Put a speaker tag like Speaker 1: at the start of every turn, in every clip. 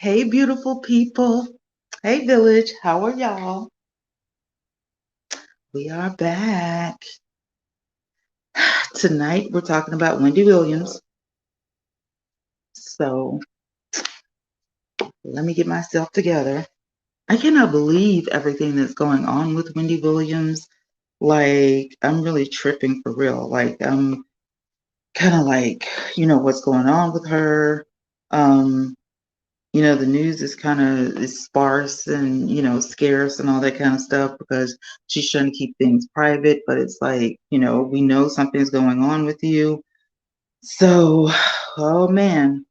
Speaker 1: Hey, beautiful people. Hey, village. How are y'all? We are back. Tonight, we're talking about Wendy Williams. So, let me get myself together. I cannot believe everything that's going on with Wendy Williams. Like, I'm really tripping for real. Like, I'm kind of like, what's going on with her. Um, the news is kind of is sparse and scarce and all that kind of stuff because she's trying to keep things private, but it's like, we know something's going on with you. So, oh man,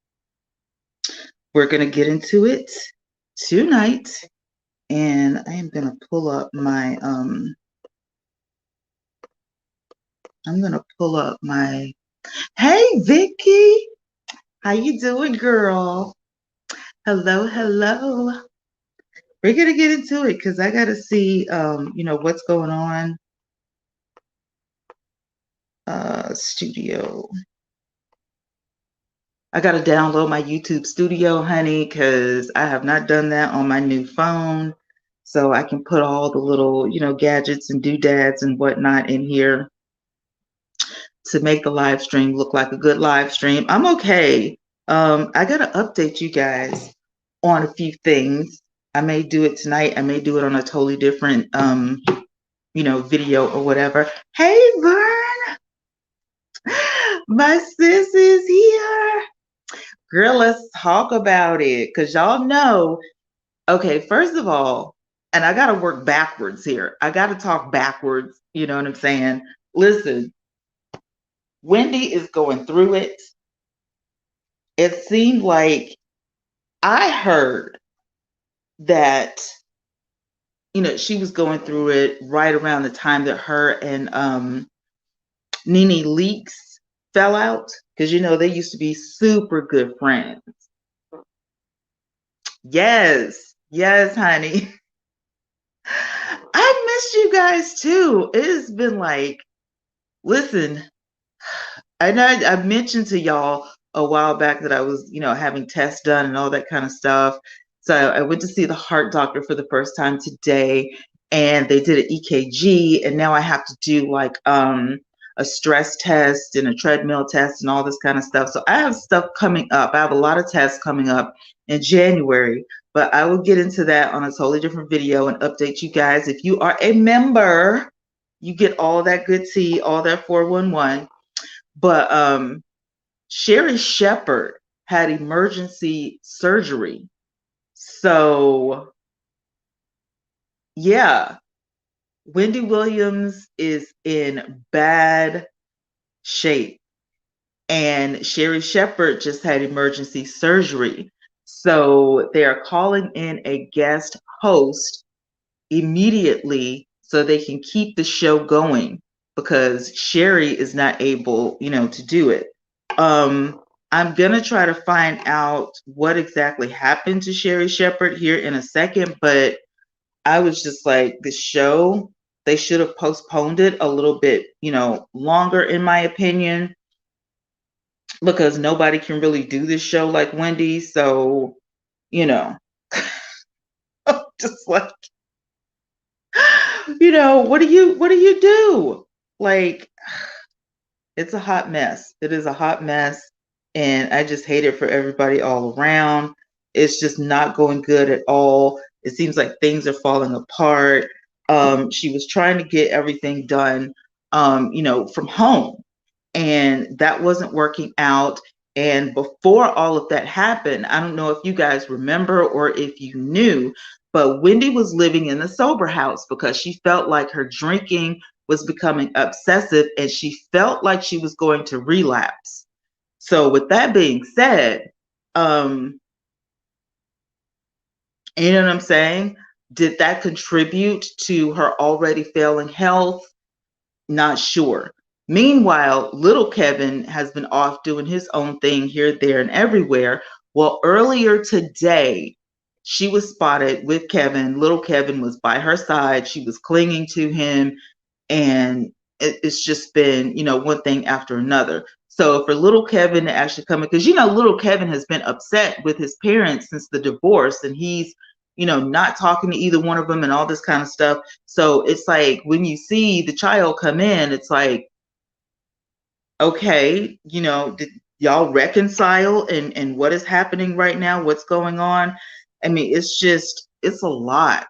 Speaker 1: we're gonna get into it tonight, and I am gonna pull up my I'm gonna pull up my Hey, Vicky, how you doing, girl? Hello, hello. We're gonna get into it because I gotta see what's going on. Studio. I gotta download my YouTube Studio, honey, because I have not done that on my new phone. So I can put all the little, gadgets and doodads and whatnot in here to make the live stream look like a good live stream. I'm okay. I gotta update you guys on a few things. I may do it tonight. I may do it on a totally different video or whatever. Hey, Vern, my sis is here. Girl, let's talk about it. Because y'all know, okay, first of all, and I got to work backwards here. I got to talk backwards. You know what I'm saying? Listen, Wendy is going through it. It seemed like I heard that, she was going through it right around the time that her and Nene Leakes fell out. Because, they used to be super good friends. Yes. Yes, honey. I missed you guys too. It has been like, listen, I know I mentioned to y'all a while back that I was, having tests done and all that kind of stuff. So I went to see the heart doctor for the first time today, and they did an EKG, and now I have to do like a stress test and a treadmill test and all this kind of stuff. So I have stuff coming up. I have a lot of tests coming up in January, but I will get into that on a totally different video and update you guys. If you are a member, you get all that good tea, all that 411. But Sherry Shepherd had emergency surgery. So yeah, Wendy Williams is in bad shape. And Sherry Shepherd just had emergency surgery. So they are calling in a guest host immediately so they can keep the show going because Sherry is not able, to do it. I'm gonna try to find out what exactly happened to Sherry Shepherd here in a second, but I was just like, the show, they should have postponed it a little bit, longer, in my opinion, because nobody can really do this show like Wendy. So, just like, what do you do? Like, it's a hot mess. It is a hot mess. And I just hate it for everybody all around. It's just not going good at all. It seems like things are falling apart. She was trying to get everything done, from home. And that wasn't working out. And before all of that happened, I don't know if you guys remember or if you knew, but Wendy was living in the sober house because she felt like her drinking was becoming obsessive and she felt like she was going to relapse. So with that being said, you know what I'm saying? Did that contribute to her already failing health? Not sure. Meanwhile, little Kevin has been off doing his own thing here, there, and everywhere. Well, earlier today, she was spotted with Kevin. Little Kevin was by her side. She was clinging to him. And it's just been, one thing after another. So for little Kevin to actually come in, because little Kevin has been upset with his parents since the divorce, and he's not talking to either one of them and all this kind of stuff. So it's like when you see the child come in, it's like, okay, did y'all reconcile, and what is happening right now? What's going on? I mean, it's a lot.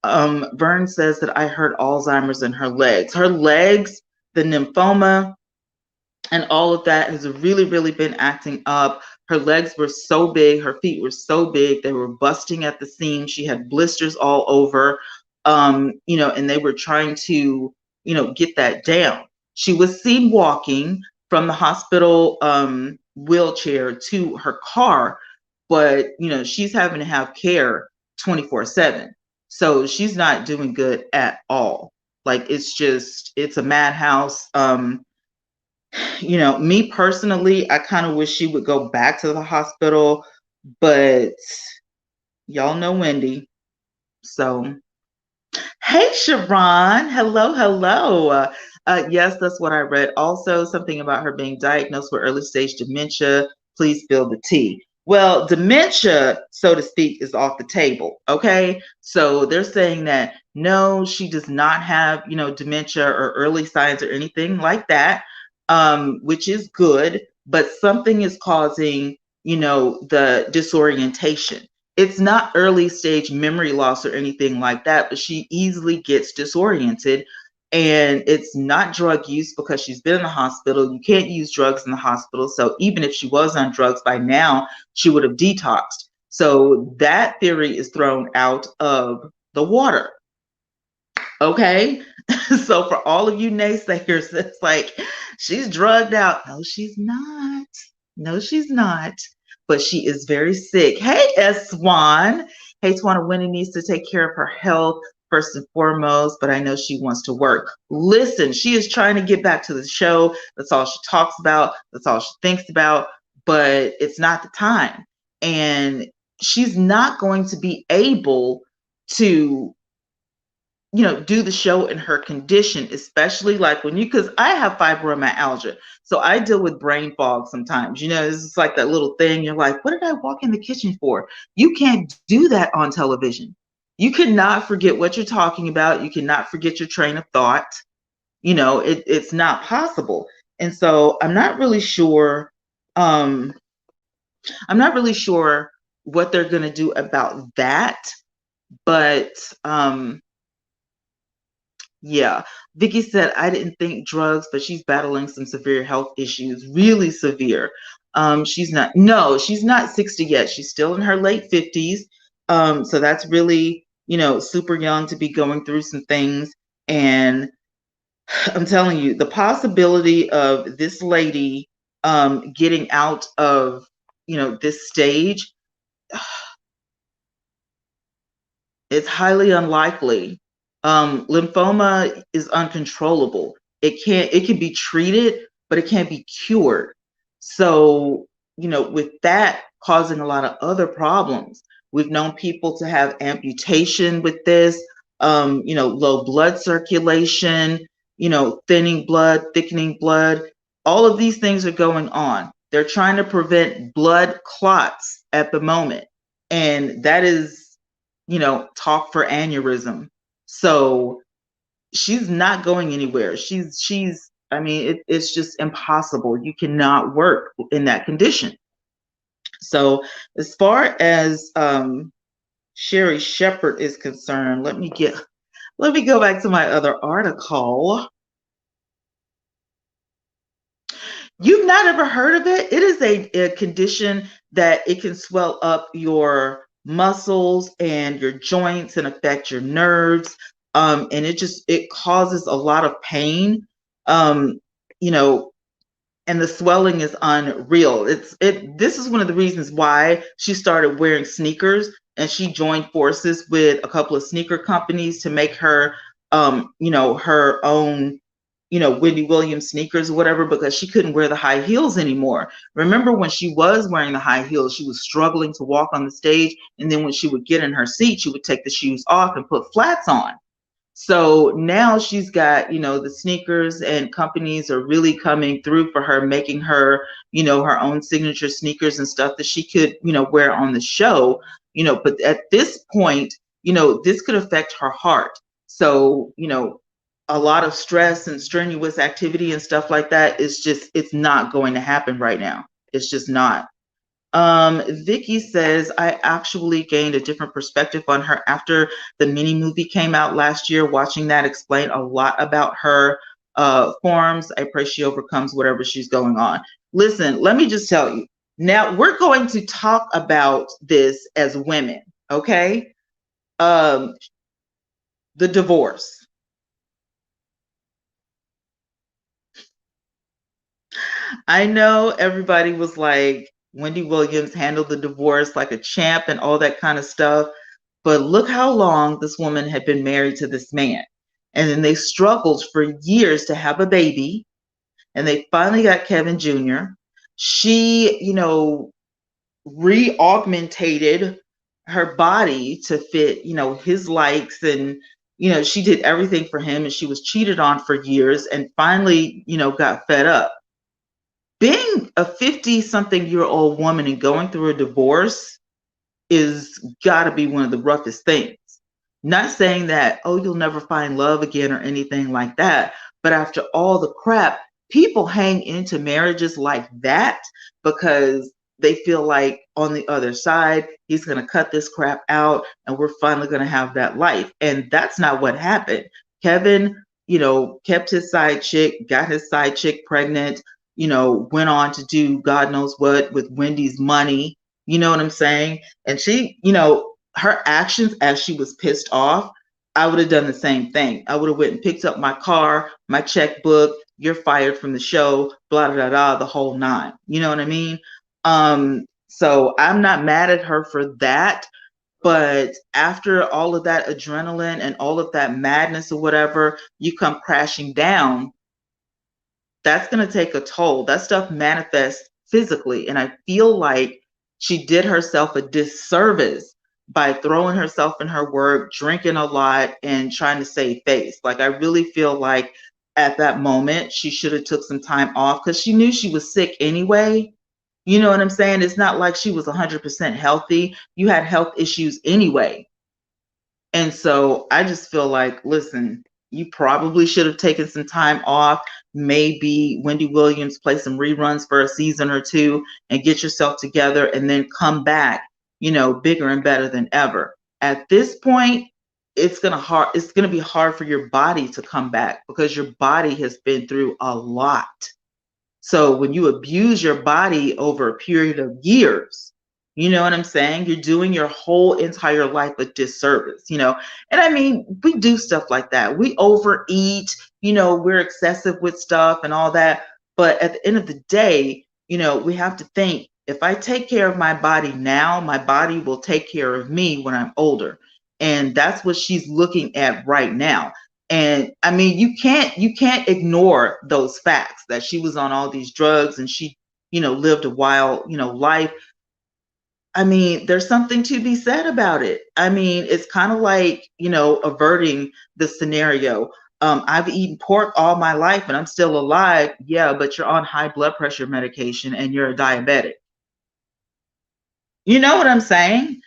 Speaker 1: Vern says that I heard Alzheimer's in her legs. Her legs, the lymphoma, and all of that has really, really been acting up. Her legs were so big, her feet were so big, they were busting at the seams. She had blisters all over, and they were trying to, get that down. She was seen walking from the hospital wheelchair to her car, but she's having to have care 24/7. So she's not doing good at all. Like it's a madhouse. Me personally, I kind of wish she would go back to the hospital, but y'all know Wendy. So, hey, Sharon. Hello, hello. Yes, that's what I read. Also, something about her being diagnosed with early stage dementia. Please spill the tea. Well, dementia, so to speak, is off the table. Okay. So they're saying that no, she does not have, dementia or early signs or anything like that, which is good, but something is causing, the disorientation. It's not early stage memory loss or anything like that, but she easily gets disoriented. And it's not drug use because she's been in the hospital. You can't use drugs in the hospital. So even if she was on drugs by now, she would have detoxed. So that theory is thrown out of the water. Okay. So for all of you naysayers, it's like, she's drugged out. No, she's not. No, she's not. But she is very sick. Hey, S. Swan. Hey, Swan, Winnie needs to take care of her health first and foremost, but I know she wants to work. Listen, she is trying to get back to the show. That's all she talks about. That's all she thinks about, but it's not the time. And she's not going to be able to do the show in her condition, especially like because I have fibromyalgia. So I deal with brain fog sometimes. This is like that little thing. You're like, what did I walk in the kitchen for? You can't do that on television. You cannot forget what you're talking about. You cannot forget your train of thought. It's not possible. And so I'm not really sure. I'm not really sure what they're going to do about that. But yeah, Vicky said, I didn't think drugs, but she's battling some severe health issues, really severe. She's not 60 yet. She's still in her late 50s. So that's really, super young to be going through some things. And I'm telling you, the possibility of this lady getting out of, this stage, it's highly unlikely. Lymphoma is uncontrollable. It can be treated, but it can't be cured. So, with that causing a lot of other problems, we've known people to have amputation with this, low blood circulation, thinning blood, thickening blood. All of these things are going on. They're trying to prevent blood clots at the moment. And that is, talk for aneurysm. So she's not going anywhere. I mean, it's just impossible. You cannot work in that condition. So as far as Sherry Shepherd is concerned, let me go back to my other article. You've not ever heard of it? It is a condition that it can swell up your muscles and your joints and affect your nerves. And it causes a lot of pain. And the swelling is unreal. This is one of the reasons why she started wearing sneakers, and she joined forces with a couple of sneaker companies to make her her own Wendy Williams sneakers or whatever, because she couldn't wear the high heels anymore. Remember when she was wearing the high heels, she was struggling to walk on the stage. And then when she would get in her seat, she would take the shoes off and put flats on. So now she's got, the sneakers, and companies are really coming through for her, making her, her own signature sneakers and stuff that she could, wear on the show, but at this point, this could affect her heart. So, a lot of stress and strenuous activity and stuff like that is just, it's not going to happen right now. It's just not. Vicky says, I actually gained a different perspective on her after the mini movie came out last year. Watching that explained a lot about her forms. I pray she overcomes whatever she's going on. Listen, let me just tell you. Now we're going to talk about this as women, okay? The divorce. I know everybody was like, Wendy Williams handled the divorce like a champ and all that kind of stuff. But look how long this woman had been married to this man. And then they struggled for years to have a baby. And they finally got Kevin Jr. She, re-augmentated her body to fit, his likes. And, she did everything for him. And she was cheated on for years and finally, got fed up. Being a 50-something-year-old woman and going through a divorce is got to be one of the roughest things. Not saying that, oh, you'll never find love again or anything like that. But after all the crap, people hang into marriages like that because they feel like on the other side, he's going to cut this crap out and we're finally going to have that life. And that's not what happened. Kevin, kept his side chick, got his side chick pregnant, went on to do God knows what with Wendy's money. You know what I'm saying? And she, her actions as she was pissed off, I would have done the same thing. I would have went and picked up my car, my checkbook, you're fired from the show, blah, blah, blah, the whole nine. You know what I mean? So I'm not mad at her for that. But after all of that adrenaline and all of that madness or whatever, you come crashing down, that's going to take a toll. That stuff manifests physically. And I feel like she did herself a disservice by throwing herself in her work, drinking a lot, and trying to save face. Like, I really feel like at that moment, she should have took some time off because she knew she was sick anyway. You know what I'm saying? It's not like she was 100% healthy. You had health issues anyway. And so I just feel like, listen, you probably should have taken some time off. Maybe Wendy Williams play some reruns for a season or two and get yourself together and then come back, bigger and better than ever. At this point, it's going to be hard for your body to come back because your body has been through a lot. So when you abuse your body over a period of years, you know what I'm saying? You're doing your whole entire life a disservice, And I mean, we do stuff like that. We overeat, we're excessive with stuff and all that. But at the end of the day, we have to think, if I take care of my body now, my body will take care of me when I'm older. And that's what she's looking at right now. And I mean, you can't ignore those facts that she was on all these drugs and she, lived a wild, life. I mean, there's something to be said about it. I mean, it's kind of like, averting the scenario. I've eaten pork all my life and I'm still alive. Yeah, but you're on high blood pressure medication and you're a diabetic. You know what I'm saying?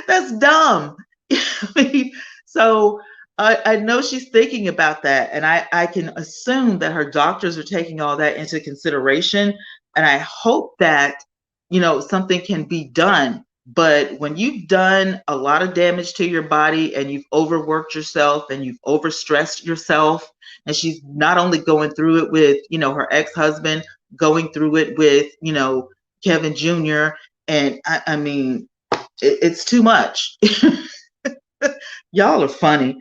Speaker 1: That's dumb. So I know she's thinking about that, and I can assume that her doctors are taking all that into consideration. And I hope that, something can be done. But when you've done a lot of damage to your body and you've overworked yourself and you've overstressed yourself, and she's not only going through it with, her ex-husband, going through it with, Kevin Jr. And I mean, it's too much. Y'all are funny.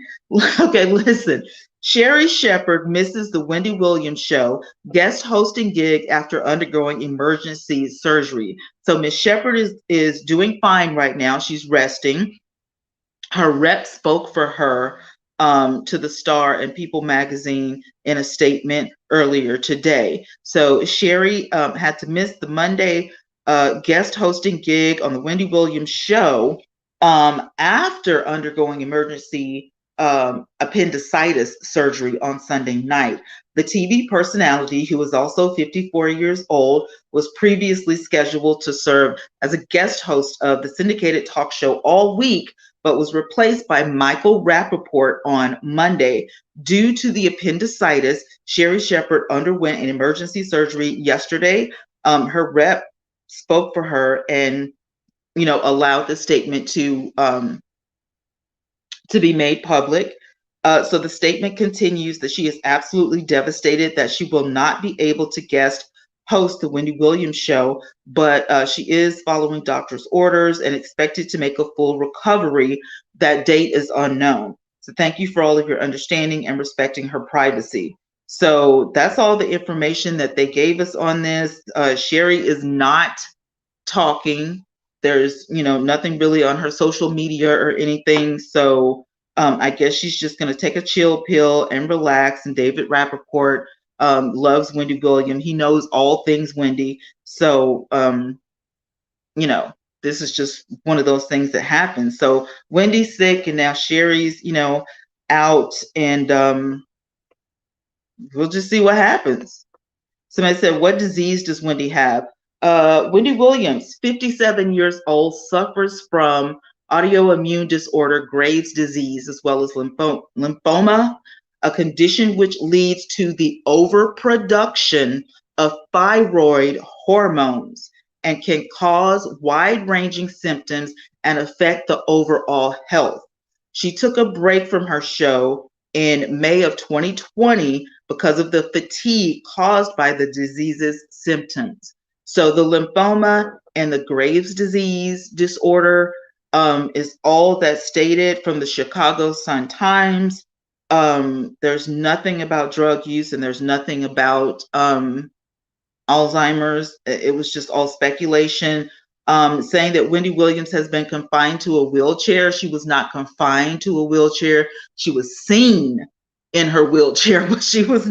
Speaker 1: Okay, listen. Sherri Shepherd misses the Wendy Williams show guest hosting gig after undergoing emergency surgery. So Miss Shepherd is doing fine right now. She's resting. Her rep spoke for her to the Star and People magazine in a statement earlier today. So Sherri had to miss the Monday guest hosting gig on the Wendy Williams show After undergoing emergency appendicitis surgery on Sunday night. The TV personality, who was also 54 years old, was previously scheduled to serve as a guest host of the syndicated talk show all week, but was replaced by Michael Rappaport on Monday. Due to the appendicitis, Sherri Shepherd underwent an emergency surgery yesterday. Her rep spoke for her and allowed the statement to be made public. So the statement continues that she is absolutely devastated that she will not be able to guest host the Wendy Williams show, but she is following doctor's orders and expected to make a full recovery. That date is unknown. So thank you for all of your understanding and respecting her privacy. So that's all the information that they gave us on this. Sherri is not talking. There's, nothing really on her social media or anything. So I guess she's just going to take a chill pill and relax. And David Rappaport loves Wendy Williams. He knows all things Wendy. So, this is just one of those things that happens. So Wendy's sick and now Sherri's, out, and we'll just see what happens. Somebody said, what disease does Wendy have? Wendy Williams, 57 years old, suffers from autoimmune disorder, Graves' disease, as well as lymphoma, a condition which leads to the overproduction of thyroid hormones and can cause wide-ranging symptoms and affect the overall health. She took a break from her show in May of 2020 because of the fatigue caused by the disease's symptoms. So the lymphoma and the Graves' disease disorder is all that's stated from the Chicago Sun-Times. There's nothing about drug use and there's nothing about Alzheimer's. It was just all speculation. Saying that Wendy Williams has been confined to a wheelchair. She was not confined to a wheelchair. She was seen in her wheelchair, but she is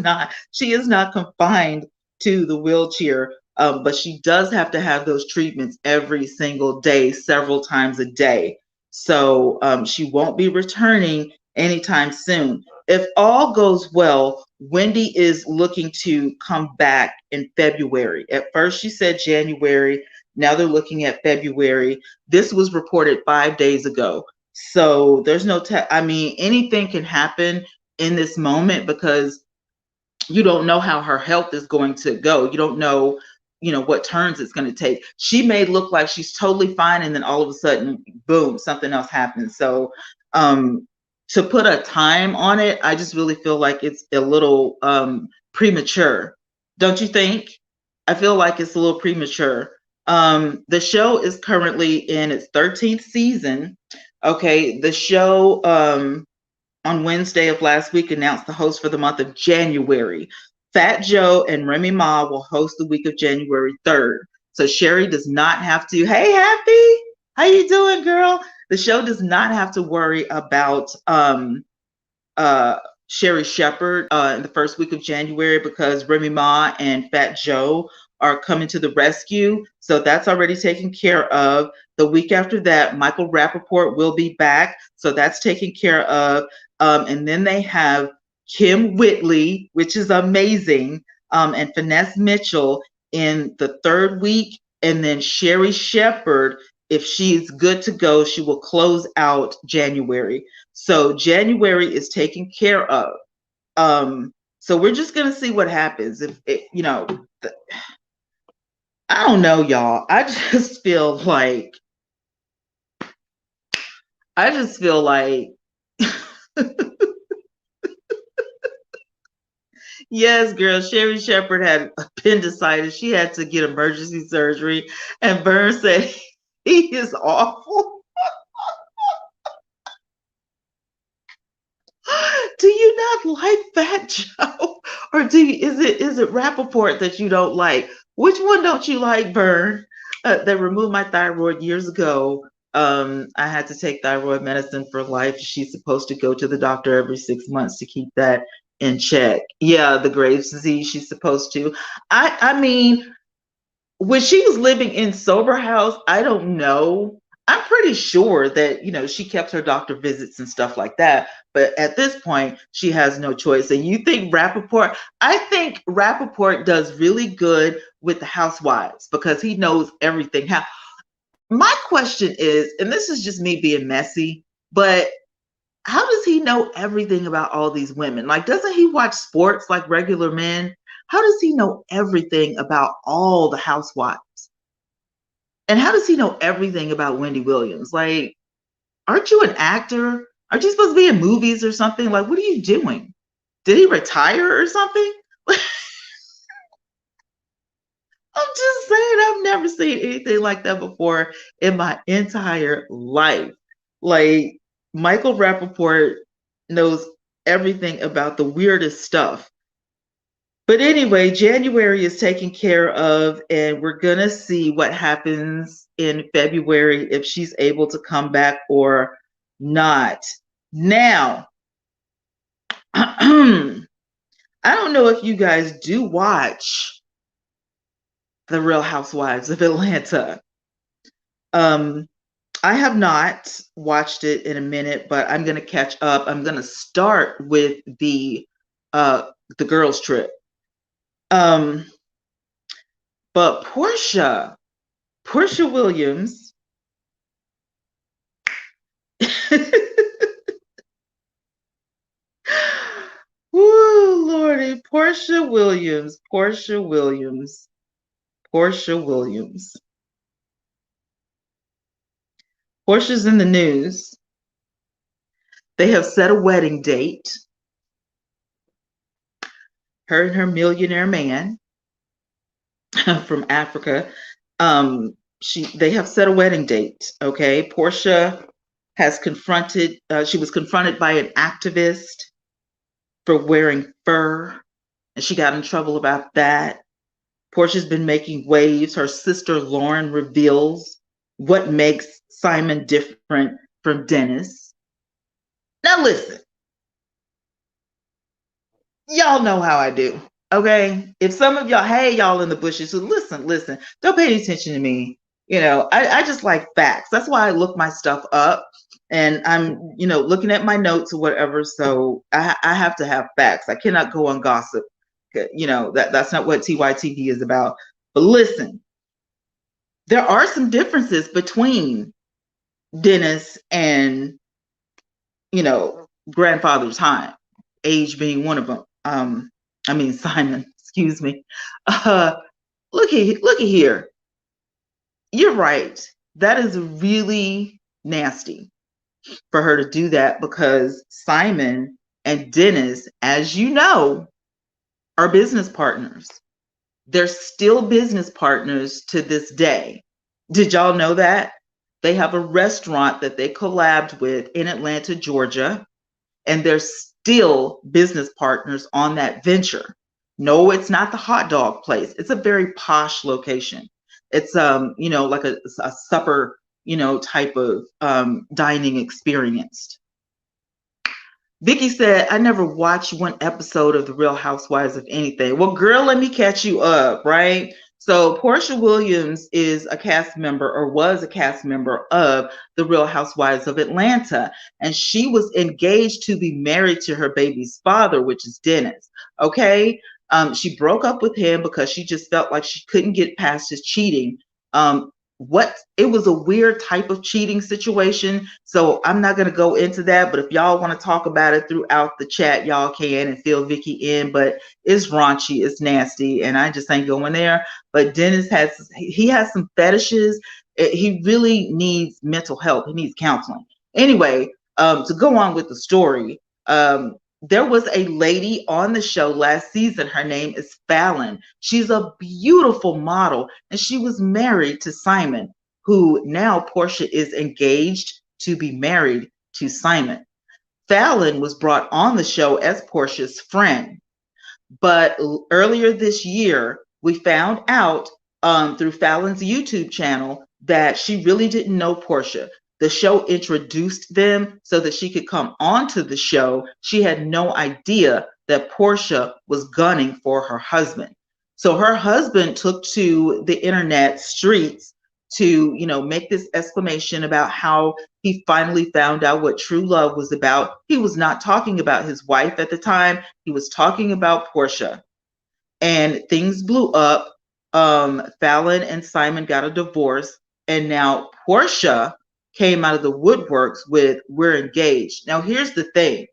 Speaker 1: not confined to the wheelchair. But she does have to have those treatments every single day, several times a day. So she won't be returning anytime soon. If all goes well, Wendy is looking to come back in February. At first, she said January. Now they're looking at February. This was reported 5 days ago. So there's no, anything can happen in this moment because you don't know how her health is going to go. You don't know, what turns it's going to take. She may look like she's totally fine, and then all of a sudden, boom, something else happens. So to put a time on it, I just really feel like it's a little premature. Don't you think? I feel like it's a little premature. The show is currently in its 13th season. Okay, the show on Wednesday of last week announced the host for the month of January. Fat Joe and Remy Ma will host the week of January 3rd. So Sherri does not have to, hey, Happy, how you doing, girl? The show does not have to worry about Sherri Shepherd in the first week of January because Remy Ma and Fat Joe are coming to the rescue. So that's already taken care of. The week after that, Michael Rappaport will be back. So that's taken care of. And then they have Kim Whitley, which is amazing, and Finesse Mitchell in the third week. And then Sherri Shepherd, if she's good to go, she will close out January. So January is taken care of. So we're just going to see what happens. I don't know, y'all. I just feel like yes, girl, Sherri Shepherd had appendicitis. She had to get emergency surgery. And Vern said he is awful. Do you not like Fat Joe? Or is it Rappaport that you don't like? Which one don't you like, Vern? They removed my thyroid years ago. I had to take thyroid medicine for life. She's supposed to go to the doctor every 6 months to keep that in check. Yeah, the Graves' disease, she's supposed to. I mean, when she was living in sober house, I don't know. I'm pretty sure that, she kept her doctor visits and stuff like that. But at this point, she has no choice. And you think Rappaport, I think Rappaport does really good with the housewives because he knows everything. My question is, and this is just me being messy, but how does he know everything about all these women? Like, doesn't he watch sports like regular men? How does he know everything about all the housewives? And how does he know everything about Wendy Williams? Like, aren't you an actor? Aren't you supposed to be in movies or something? Like, what are you doing? Did he retire or something? I'm just saying, I've never seen anything like that before in my entire life. Like, Michael Rappaport knows everything about the weirdest stuff. But anyway, January is taken care of, and we're going to see what happens in February if she's able to come back or not. Now, I don't know if you guys do watch The Real Housewives of Atlanta. I have not watched it in a minute, but I'm going to catch up. I'm going to start with the girls' trip. But Portia Williams, woo, Lordy, Portia Williams. Portia's in the news. They have set a wedding date. Her and her millionaire man from Africa. They have set a wedding date. Okay. Portia has she was confronted by an activist for wearing fur, and she got in trouble about that. Portia's been making waves. Her sister Lauren reveals what makes Simon different from Dennis. Now listen, y'all know how I do. Okay. If some of y'all, hey, y'all in the bushes, so listen, don't pay any attention to me. I just like facts. That's why I look my stuff up, and I'm, looking at my notes or whatever. So I have to have facts. I cannot go on gossip. That's not what TYTV is about. But listen, there are some differences between Dennis and, grandfather time, age being one of them. Simon, excuse me. Look at here. You're right. That is really nasty for her to do that, because Simon and Dennis, as you know, are business partners. They're still business partners to this day. Did y'all know that? They have a restaurant that they collabed with in Atlanta, Georgia, and they're still business partners on that venture. No, it's not the hot dog place. It's a very posh location. It's like a supper, type of dining experience. Vicky said, I never watched one episode of The Real Housewives of anything. Well, girl, let me catch you up, right? So Portia Williams is a cast member, or was a cast member, of The Real Housewives of Atlanta. And she was engaged to be married to her baby's father, which is Dennis. Okay. She broke up with him because she just felt like she couldn't get past his cheating. It was a weird type of cheating situation, so I'm not going to go into that, but if y'all want to talk about it throughout the chat, y'all can, and fill Vicky in. But it's raunchy, it's nasty, and I just ain't going there. But Dennis has some fetishes. He really needs mental health. He needs counseling. Anyway, to go on with the story, there was a lady on the show last season. Her name is Fallon. She's a beautiful model, and she was married to Simon, who now Portia is engaged to be married to Simon. Fallon was brought on the show as Portia's friend, but earlier this year, we found out through Fallon's YouTube channel that she really didn't know Portia. The show introduced them so that she could come onto the show. She had no idea that Portia was gunning for her husband. So her husband took to the internet streets to, make this exclamation about how he finally found out what true love was about. He was not talking about his wife at the time. He was talking about Portia. And things blew up. Fallon and Simon got a divorce, and now Portia came out of the woodworks with "We're engaged." Now, here's the thing: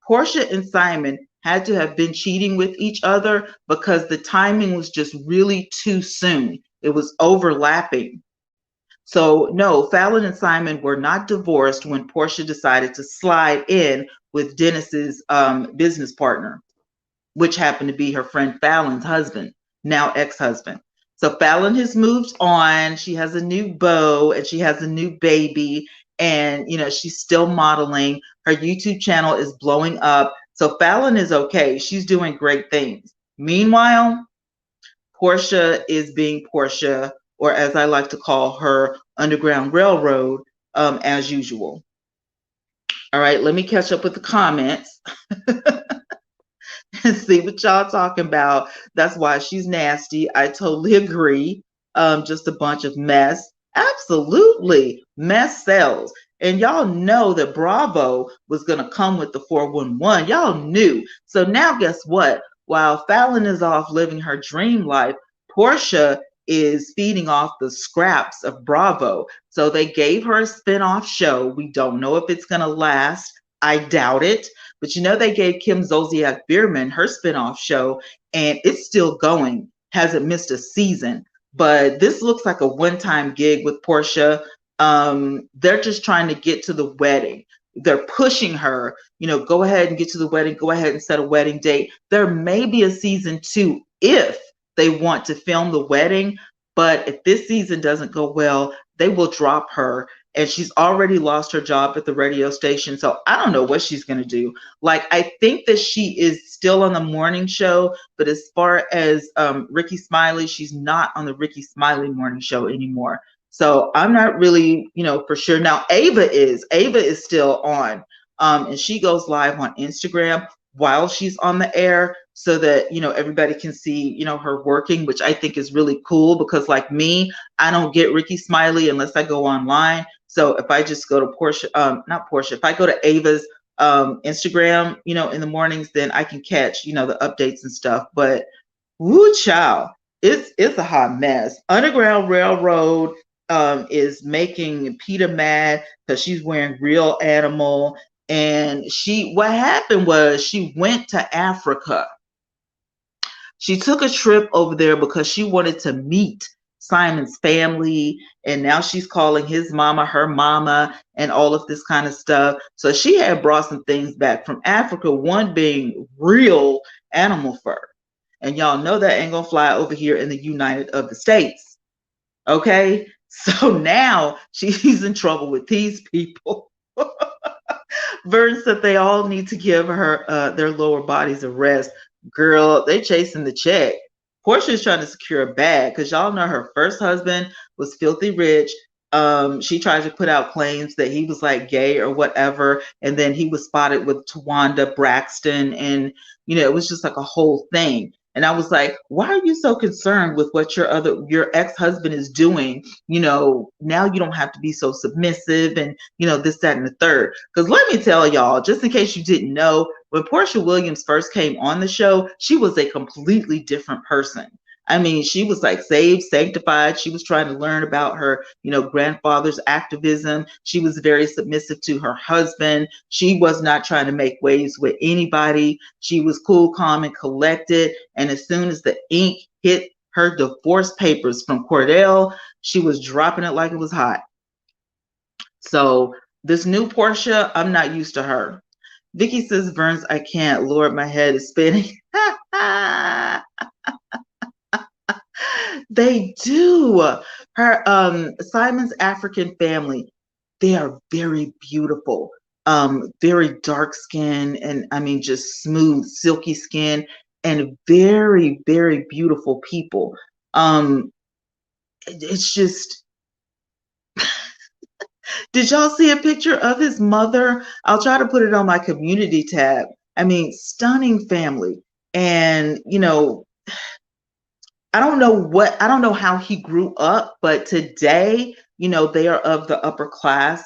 Speaker 1: Portia and Simon had to have been cheating with each other because the timing was just really too soon. It was overlapping. So, no, Fallon and Simon were not divorced when Portia decided to slide in with Dennis's business partner, which happened to be her friend Fallon's husband, now ex-husband. So Fallon has moved on. She has a new beau and she has a new baby. And, she's still modeling. Her YouTube channel is blowing up. So Fallon is okay. She's doing great things. Meanwhile, Portia is being Portia, or as I like to call her, Underground Railroad, as usual. All right, let me catch up with the comments. And see what y'all talking about. That's why she's nasty. I totally agree. Just a bunch of mess. Absolutely. Mess sells. And y'all know that Bravo was going to come with the 411. Y'all knew. So now guess what? While Fallon is off living her dream life, Portia is feeding off the scraps of Bravo. So they gave her a spinoff show. We don't know if it's going to last. I doubt it. But they gave Kim Zolciak Biermann her spinoff show, and it's still going. Hasn't missed a season. But this looks like a one-time gig with Portia. They're just trying to get to the wedding. They're pushing her, go ahead and get to the wedding. Go ahead and set a wedding date. There may be a season 2 if they want to film the wedding. But if this season doesn't go well, they will drop her. And she's already lost her job at the radio station. So I don't know what she's going to do. Like, I think that she is still on the morning show. But as far as Ricky Smiley, she's not on the Ricky Smiley morning show anymore. So I'm not really, for sure. Now, Ava is still on. And she goes live on Instagram while she's on the air so that, everybody can see, her working, which I think is really cool because like me, I don't get Ricky Smiley unless I go online. So if I just go to if I go to Ava's Instagram, in the mornings, then I can catch, the updates and stuff. But woo child, it's a hot mess. Underground Railroad is making Peter mad because she's wearing Real Animal. And what happened was she went to Africa. She took a trip over there because she wanted to meet Simon's family, and now she's calling his mama her mama and all of this kind of stuff. So she had brought some things back from Africa, one being real animal fur. And y'all know that ain't gonna fly over here in the United of the States. Okay? So now she's in trouble with these people. Vern said they all need to give her their lower bodies a rest. Girl, they chasing the check. Portia is trying to secure a bag because y'all know her first husband was filthy rich. She tried to put out claims that he was like gay or whatever, and then he was spotted with Tawanda Braxton, and it was just like a whole thing. And I was like, why are you so concerned with what your ex-husband is doing? Now you don't have to be so submissive and, this, that, and the third. Because let me tell y'all, just in case you didn't know, when Portia Williams first came on the show, she was a completely different person. I mean, she was like saved, sanctified. She was trying to learn about her, grandfather's activism. She was very submissive to her husband. She was not trying to make waves with anybody. She was cool, calm, and collected. And as soon as the ink hit her divorce papers from Cordell, she was dropping it like it was hot. So this new Portia, I'm not used to her. Vicky says, Burns, I can't. Lord, my head is spinning. They do. Her Simon's African family, they are very beautiful, very dark skin, and I mean just smooth, silky skin, and very, very beautiful people. It's just did y'all see a picture of his mother? I'll try to put it on my community tab. I mean, stunning family. And I don't know how he grew up, but today, they are of the upper class.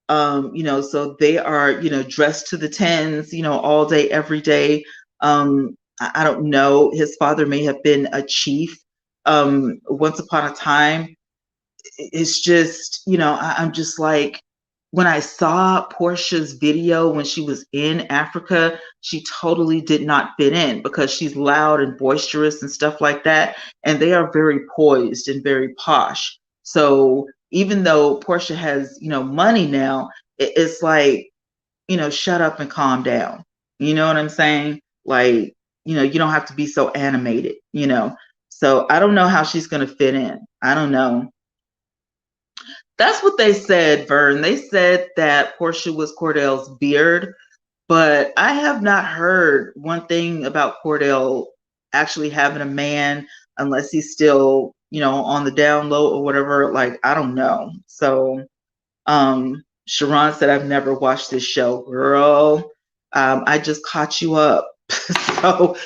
Speaker 1: So they are, dressed to the tens, all day, every day. I don't know. His father may have been a chief once upon a time. It's just, I'm just like, when I saw Portia's video when she was in Africa, she totally did not fit in because she's loud and boisterous and stuff like that. And they are very poised and very posh. So even though Portia has, money now, it's like, shut up and calm down. You know what I'm saying? Like, you don't have to be so animated. So I don't know how she's going to fit in. I don't know. That's what they said, Vern. They said that Portia was Cordell's beard, but I have not heard one thing about Cordell actually having a man unless he's still, on the down low or whatever. Like, I don't know. So, Sharon said, I've never watched this show. Girl, I just caught you up. So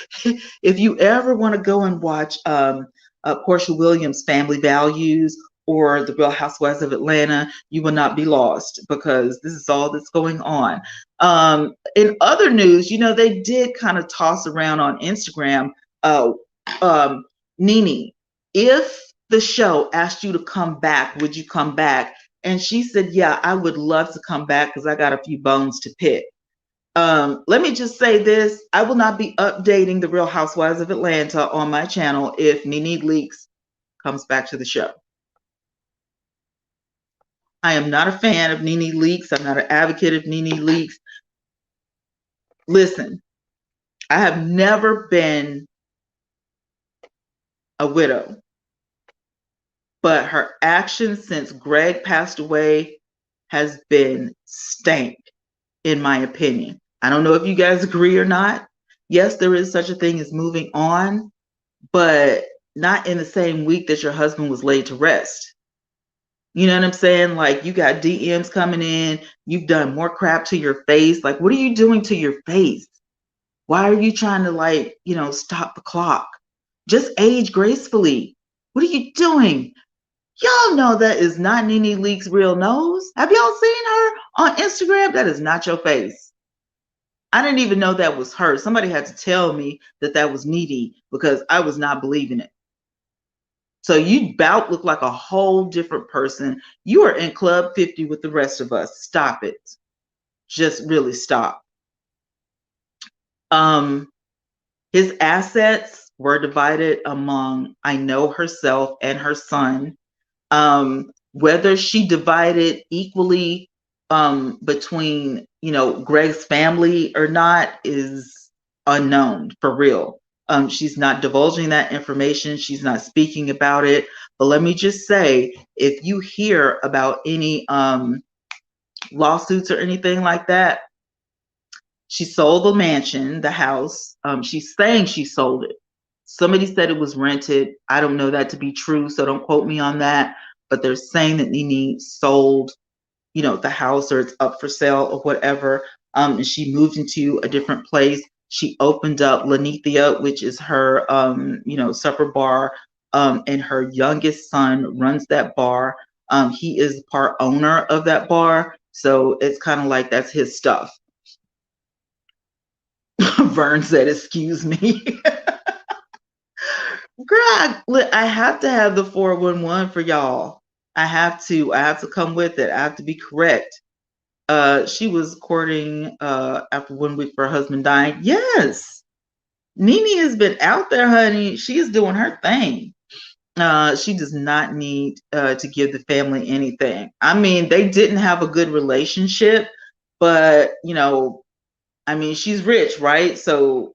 Speaker 1: if you ever want to go and watch Portia Williams' Family Values or The Real Housewives of Atlanta, you will not be lost because this is all that's going on. In other news, they did kind of toss around on Instagram, Nene, if the show asked you to come back, would you come back? And she said, yeah, I would love to come back because I got a few bones to pick. Let me just say this. I will not be updating The Real Housewives of Atlanta on my channel if Nene Leakes comes back to the show. I am not a fan of Nene Leakes. I'm not an advocate of Nene Leakes. Listen, I have never been a widow, but her actions since Greg passed away has been stank, in my opinion. I don't know if you guys agree or not. Yes, there is such a thing as moving on, but not in the same week that your husband was laid to rest. You know what I'm saying? Like, you got DMs coming in, you've done more crap to your face. Like, what are you doing to your face? Why are you trying to stop the clock? Just age gracefully. What are you doing? Y'all know that is not Nene Leakes' real nose. Have y'all seen her on Instagram? That is not your face. I didn't even know that was her. Somebody had to tell me that that was Nene because I was not believing it. So you about look like a whole different person. You are in Club 50 with the rest of us. Stop it. Just really stop. His assets were divided among, I know, herself and her son. Whether she divided equally between, Greg's family or not is unknown, for real. She's not divulging that information. She's not speaking about it. But let me just say, if you hear about any lawsuits or anything like that, she sold the mansion, the house. She's saying she sold it. Somebody said it was rented. I don't know that to be true, so don't quote me on that. But they're saying that Nene sold, the house, or it's up for sale or whatever. And she moved into a different place. She opened up Lanithia, which is her, supper bar. And her youngest son runs that bar. He is part owner of that bar. So it's kind of like that's his stuff. Vern said, excuse me. Girl, I have to have the 411 for y'all. I have to come with it. I have to be correct. She was courting after 1 week for her husband dying. Yes. Nene has been out there, honey. She is doing her thing. She does not need to give the family anything. I mean, they didn't have a good relationship, but she's rich, right? So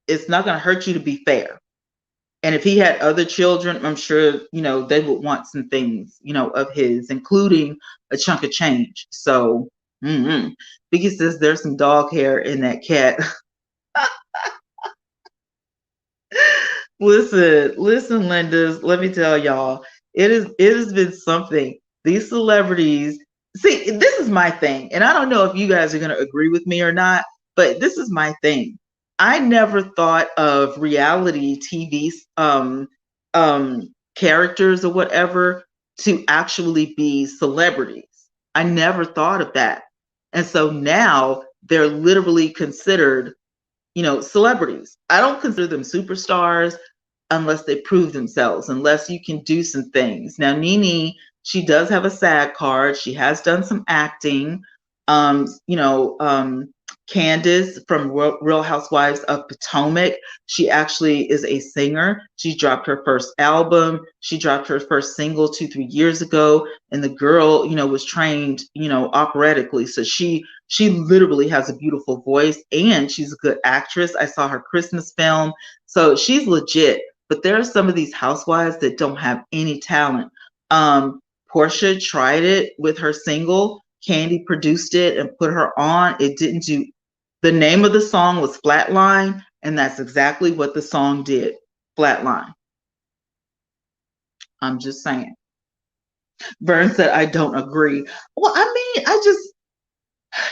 Speaker 1: it's not going to hurt you to be fair. And if he had other children, I'm sure, they would want some things, of his, including a chunk of change. So, Vicky says there's some dog hair in that cat. Listen, Lindas, let me tell y'all, it has been something. These celebrities, see, this is my thing. And I don't know if you guys are going to agree with me or not, but this is my thing. I never thought of reality TV characters or whatever to actually be celebrities. I never thought of that. And so now they're literally considered, celebrities. I don't consider them superstars unless they prove themselves, unless you can do some things. Now, Nene, she does have a SAG card. She has done some acting. Um, you know, um, Candace from Real Housewives of Potomac, she actually is a singer. She dropped her first album. She dropped her first single 2, 3 years ago, and the girl, was trained, operatically. So she literally has a beautiful voice, and she's a good actress. I saw her Christmas film, so she's legit. But there are some of these housewives that don't have any talent. Portia tried it with her single. Candy produced it and put her on. It didn't do. The name of the song was Flatline, and that's exactly what the song did. Flatline. I'm just saying. Vern said, I don't agree. Well, I mean,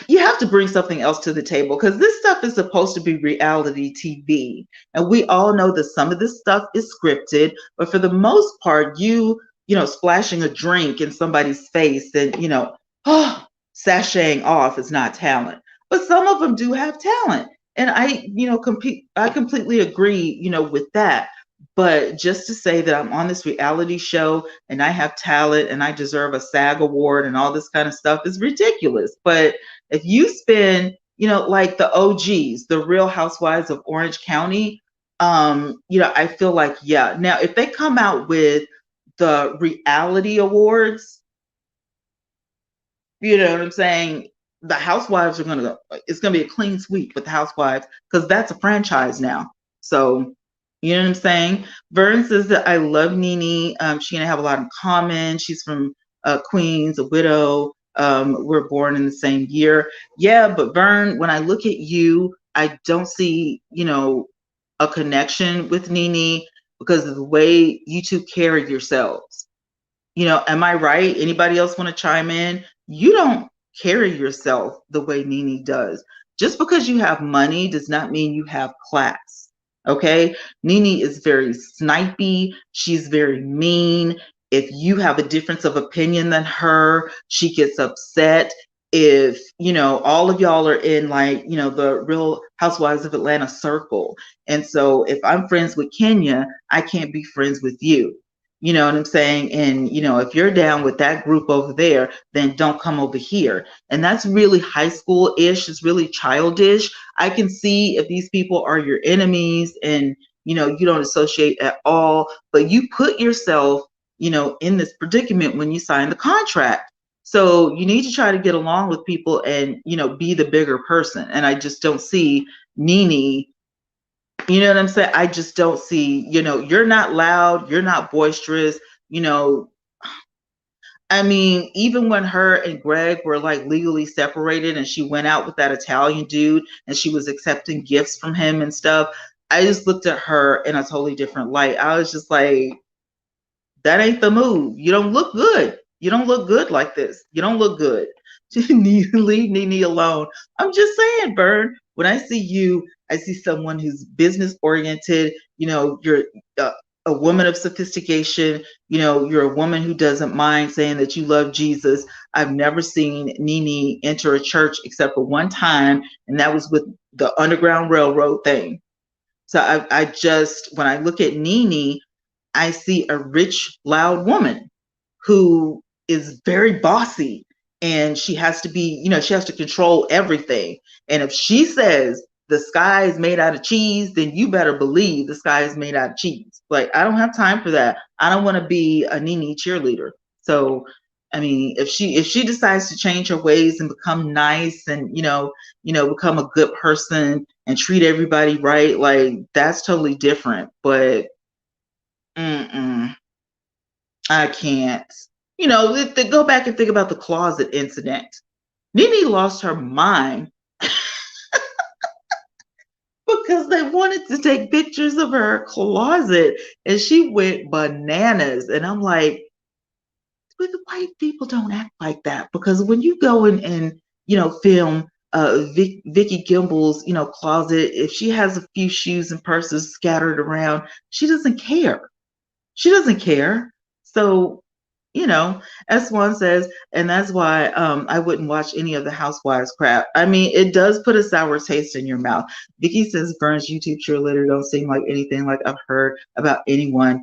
Speaker 1: you have to bring something else to the table, because this stuff is supposed to be reality TV. And we all know that some of this stuff is scripted, but for the most part, splashing a drink in somebody's face and, sashaying off is not talent. But some of them do have talent. And I completely agree, with that. But just to say that I'm on this reality show and I have talent and I deserve a SAG award and all this kind of stuff is ridiculous. But if you spend, like the OGs, the Real Housewives of Orange County, I feel like, yeah. Now, if they come out with the reality awards, you know what I'm saying? The Housewives it's going to be a clean sweep with the Housewives, because that's a franchise now. So, you know what I'm saying? Vern says that I love Nene. She and I have a lot in common. She's from Queens, a widow. We're born in the same year. Yeah, but Vern, when I look at you, I don't see, a connection with Nene because of the way you two carry yourselves. Am I right? Anybody else want to chime in? You don't carry yourself the way Nene does. Just because you have money does not mean you have class. Okay? Nene is very snipey. She's very mean. If you have a difference of opinion than her, she gets upset. If, all of y'all are in the Real Housewives of Atlanta circle. And so if I'm friends with Kenya, I can't be friends with you. You know what I'm saying? And, if you're down with that group over there, then don't come over here. And that's really high school-ish. It's really childish. I can see if these people are your enemies and, you don't associate at all, but you put yourself, in this predicament when you sign the contract. So you need to try to get along with people and, be the bigger person. And I just don't see Nene. You know what I'm saying? I just don't see, you're not loud, you're not boisterous, I mean, even when her and Greg were like legally separated and she went out with that Italian dude and she was accepting gifts from him and stuff, I just looked at her in a totally different light. I was just like, that ain't the move. You don't look good. You don't look good like this. You don't look good. Leave Nene alone. I'm just saying, Vern, when I see you, I see someone who's business oriented. You're a woman of sophistication. You're a woman who doesn't mind saying that you love Jesus. I've never seen Nene enter a church except for one time, and that was with the Underground Railroad thing. So I just, when I look at Nene, I see a rich, loud woman who is very bossy, and she has to be, she has to control everything. And if she says the sky is made out of cheese, then you better believe the sky is made out of cheese. Like, I don't have time for that. I don't want to be a Nene cheerleader. So, I mean, if she decides to change her ways and become nice and, become a good person and treat everybody right, like, that's totally different. But I can't. Go back and think about the closet incident. Nene lost her mind because they wanted to take pictures of her closet, and she went bananas. And I'm like, but the white people don't act like that, because when you go in and film Vicky Gimbel's closet, if she has a few shoes and purses scattered around, she doesn't care. She doesn't care. So, you know, as Swan says, and that's why I wouldn't watch any of the Housewives crap. I mean, it does put a sour taste in your mouth. Vicky says Vern's YouTube cheerleader don't seem like anything like I've heard about anyone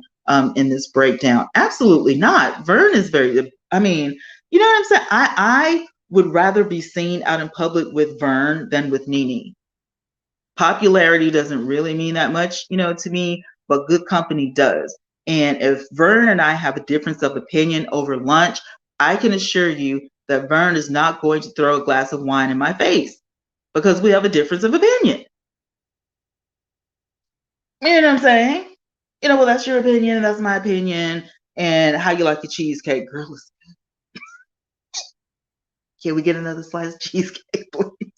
Speaker 1: in this breakdown. Absolutely not. Vern is very, I mean, you know what I'm saying? I would rather be seen out in public with Vern than with Nene. Popularity doesn't really mean that much, to me, but good company does. And if Vern and I have a difference of opinion over lunch, I can assure you that Vern is not going to throw a glass of wine in my face because we have a difference of opinion. You know what I'm saying? Well, that's your opinion, and that's my opinion, and how you like your cheesecake, girl. Can we get another slice of cheesecake, please?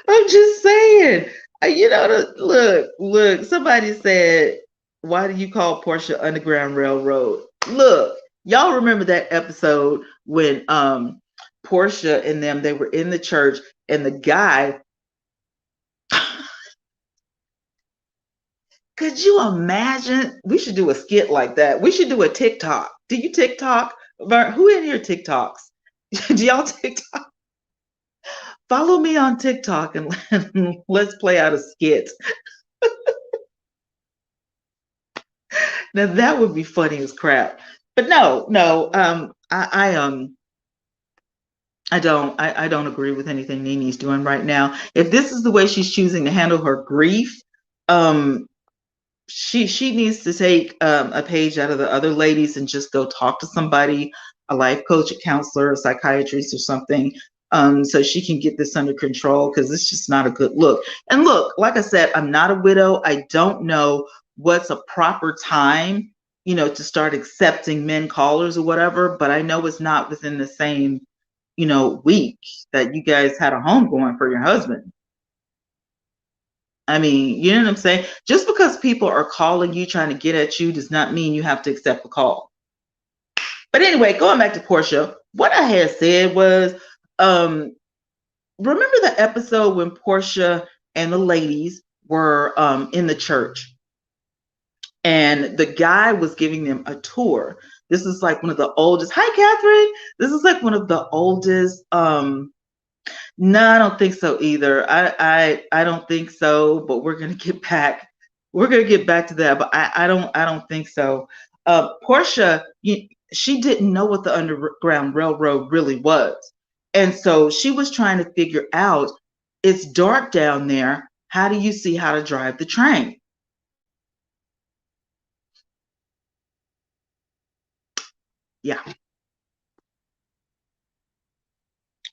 Speaker 1: I'm just saying. Look. Somebody said, "Why do you call Porsche Underground Railroad?" Look, y'all remember that episode when Porsche and them, they were in the church, and the guy. Could you imagine? We should do a skit like that. We should do a TikTok. Do you TikTok? Who in here TikToks? Do y'all TikTok? Follow me on TikTok and let's play out a skit. Now that would be funny as crap. But no, I don't agree with anything Nene's doing right now. If this is the way she's choosing to handle her grief, she needs to take a page out of the other ladies and just go talk to somebody, a life coach, a counselor, a psychiatrist, or something, so she can get this under control, because it's just not a good look. And look, like I said, I'm not a widow. I don't know what's a proper time, to start accepting men callers or whatever, but I know it's not within the same, week that you guys had a home going for your husband. I mean, you know what I'm saying? Just because people are calling you, trying to get at you, does not mean you have to accept the call. But anyway, going back to Portia, what I had said was, remember the episode when Portia and the ladies were in the church, and the guy was giving them a tour. This is like one of the oldest. Hi, Catherine. This is like one of the oldest. No, I don't think so either. I don't think so. But we're gonna get back. We're gonna get back to that. But I don't think so. Portia, she didn't know what the Underground Railroad really was, and so she was trying to figure out. It's dark down there. How do you see how to drive the train? Yeah.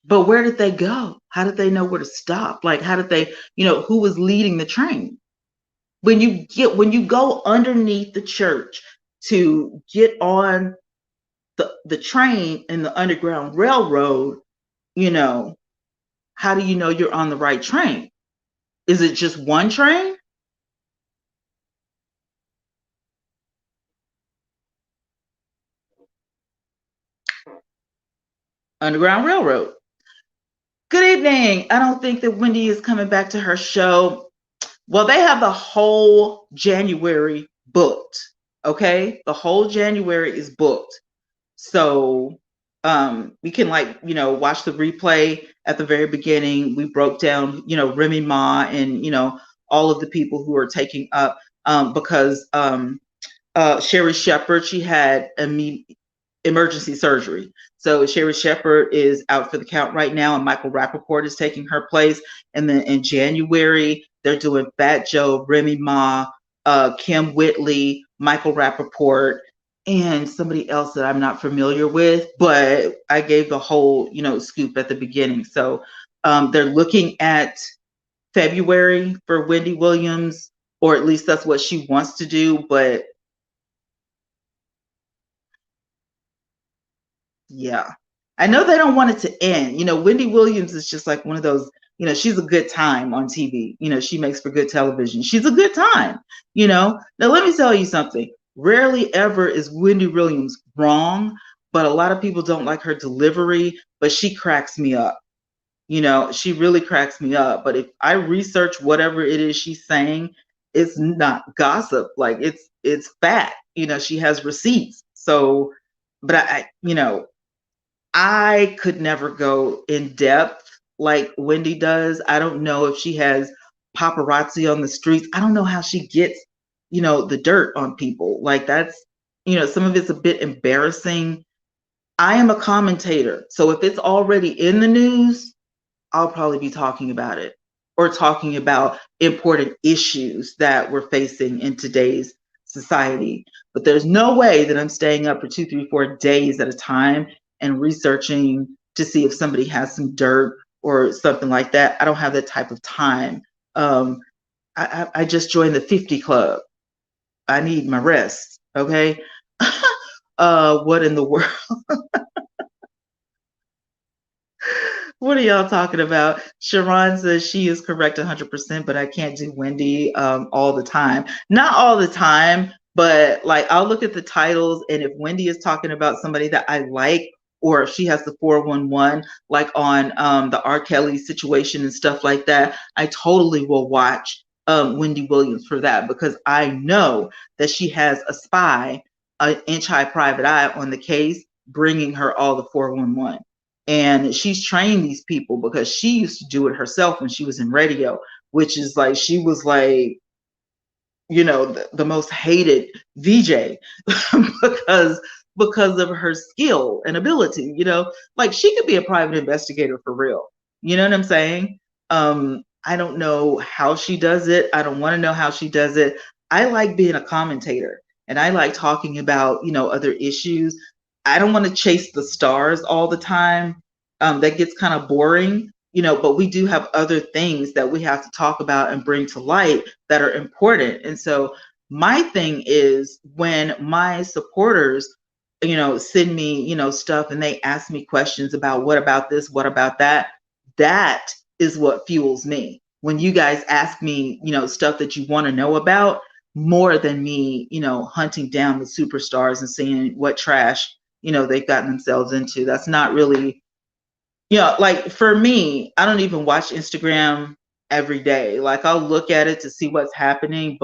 Speaker 1: But where did they go? How did they know where to stop? Like, how did they, who was leading the train? When you go underneath the church to get on the train in the Underground Railroad, how do you know you're on the right train? Is it just one train? Underground Railroad. Good evening. I don't think that Wendy is coming back to her show. Well, they have the whole January booked. Okay. The whole January is booked. So we can watch the replay at the very beginning. We broke down, Remy Ma and, all of the people who are taking up because Sherry Shepherd, she had emergency surgery. So Sherry Shepherd is out for the count right now, and Michael Rappaport is taking her place. And then in January, they're doing Fat Joe, Remy Ma, Kim Whitley, Michael Rappaport, and somebody else that I'm not familiar with, but I gave the whole, scoop at the beginning. So they're looking at February for Wendy Williams, or at least that's what she wants to do. But yeah, I know they don't want it to end. Wendy Williams is just like one of those, she's a good time on TV. She makes for good television. She's a good time, Now, let me tell you something. Rarely ever is Wendy Williams wrong, but a lot of people don't like her delivery, but she cracks me up. She really cracks me up. But if I research whatever it is she's saying, it's not gossip. Like it's fact. She has receipts. So, but I could never go in depth like Wendy does. I don't know if she has paparazzi on the streets. I don't know how she gets, the dirt on people. Like that's, some of it's a bit embarrassing. I am a commentator. So if it's already in the news, I'll probably be talking about it or talking about important issues that we're facing in today's society. But there's no way that I'm staying up for 2, 3, 4 days at a time and researching to see if somebody has some dirt or something like that. I don't have that type of time. Um, I just joined the 50 club. I need my rest. Okay. What in the world? What are y'all talking about? Sharon says she is correct 100%, but I can't do Wendy all the time. Not all the time, but like I'll look at the titles, and if Wendy is talking about somebody that I like, or if she has the 411, like on the R. Kelly situation and stuff like that, I totally will watch Wendy Williams for that, because I know that she has a spy, an inch high private eye on the case, bringing her all the 411. And she's trained these people because she used to do it herself when she was in radio, which is like she was like, the most hated VJ because of her skill and ability. Like she could be a private investigator for real. You know what I'm saying? I don't know how she does it. I don't want to know how she does it. I like being a commentator, and I like talking about other issues. I don't want to chase the stars all the time. That gets kind of boring, but we do have other things that we have to talk about and bring to light that are important. And so my thing is, when my supporters, send me, stuff, and they ask me questions about what about this, what about that, that is what fuels me. When you guys ask me, stuff that you want to know about, more than me, hunting down the superstars and seeing what trash, they've gotten themselves into. That's not really, like for me, I don't even watch Instagram every day. Like I'll look at it to see what's happening,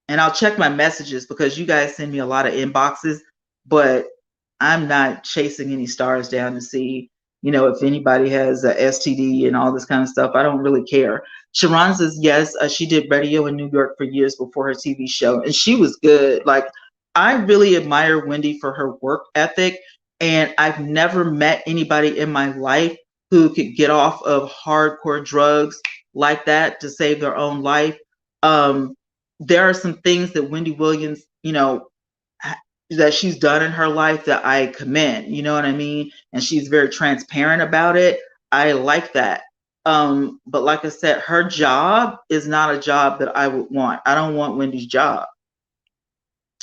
Speaker 1: and I'll check my messages because you guys send me a lot of inboxes, but I'm not chasing any stars down to see, if anybody has a STD and all this kind of stuff. I don't really care. Sharon says, yes, she did radio in New York for years before her TV show, and she was good. Like, I really admire Wendy for her work ethic, and I've never met anybody in my life who could get off of hardcore drugs like that to save their own life. There are some things that Wendy Williams, that she's done in her life that I commend, you know what I mean? And she's very transparent about it. I like that. But like I said, her job is not a job that I would want. I don't want Wendy's job.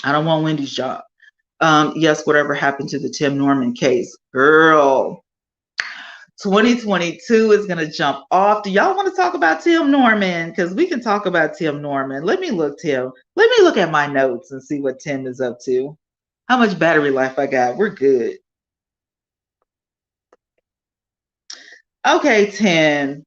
Speaker 1: I don't want Wendy's job. Yes, whatever happened to the Tim Norman case? Girl, 2022 is going to jump off. Do y'all want to talk about Tim Norman? Because we can talk about Tim Norman. Let me look at my notes and see what Tim is up to. How much battery life I got? We're good. Okay, Tim.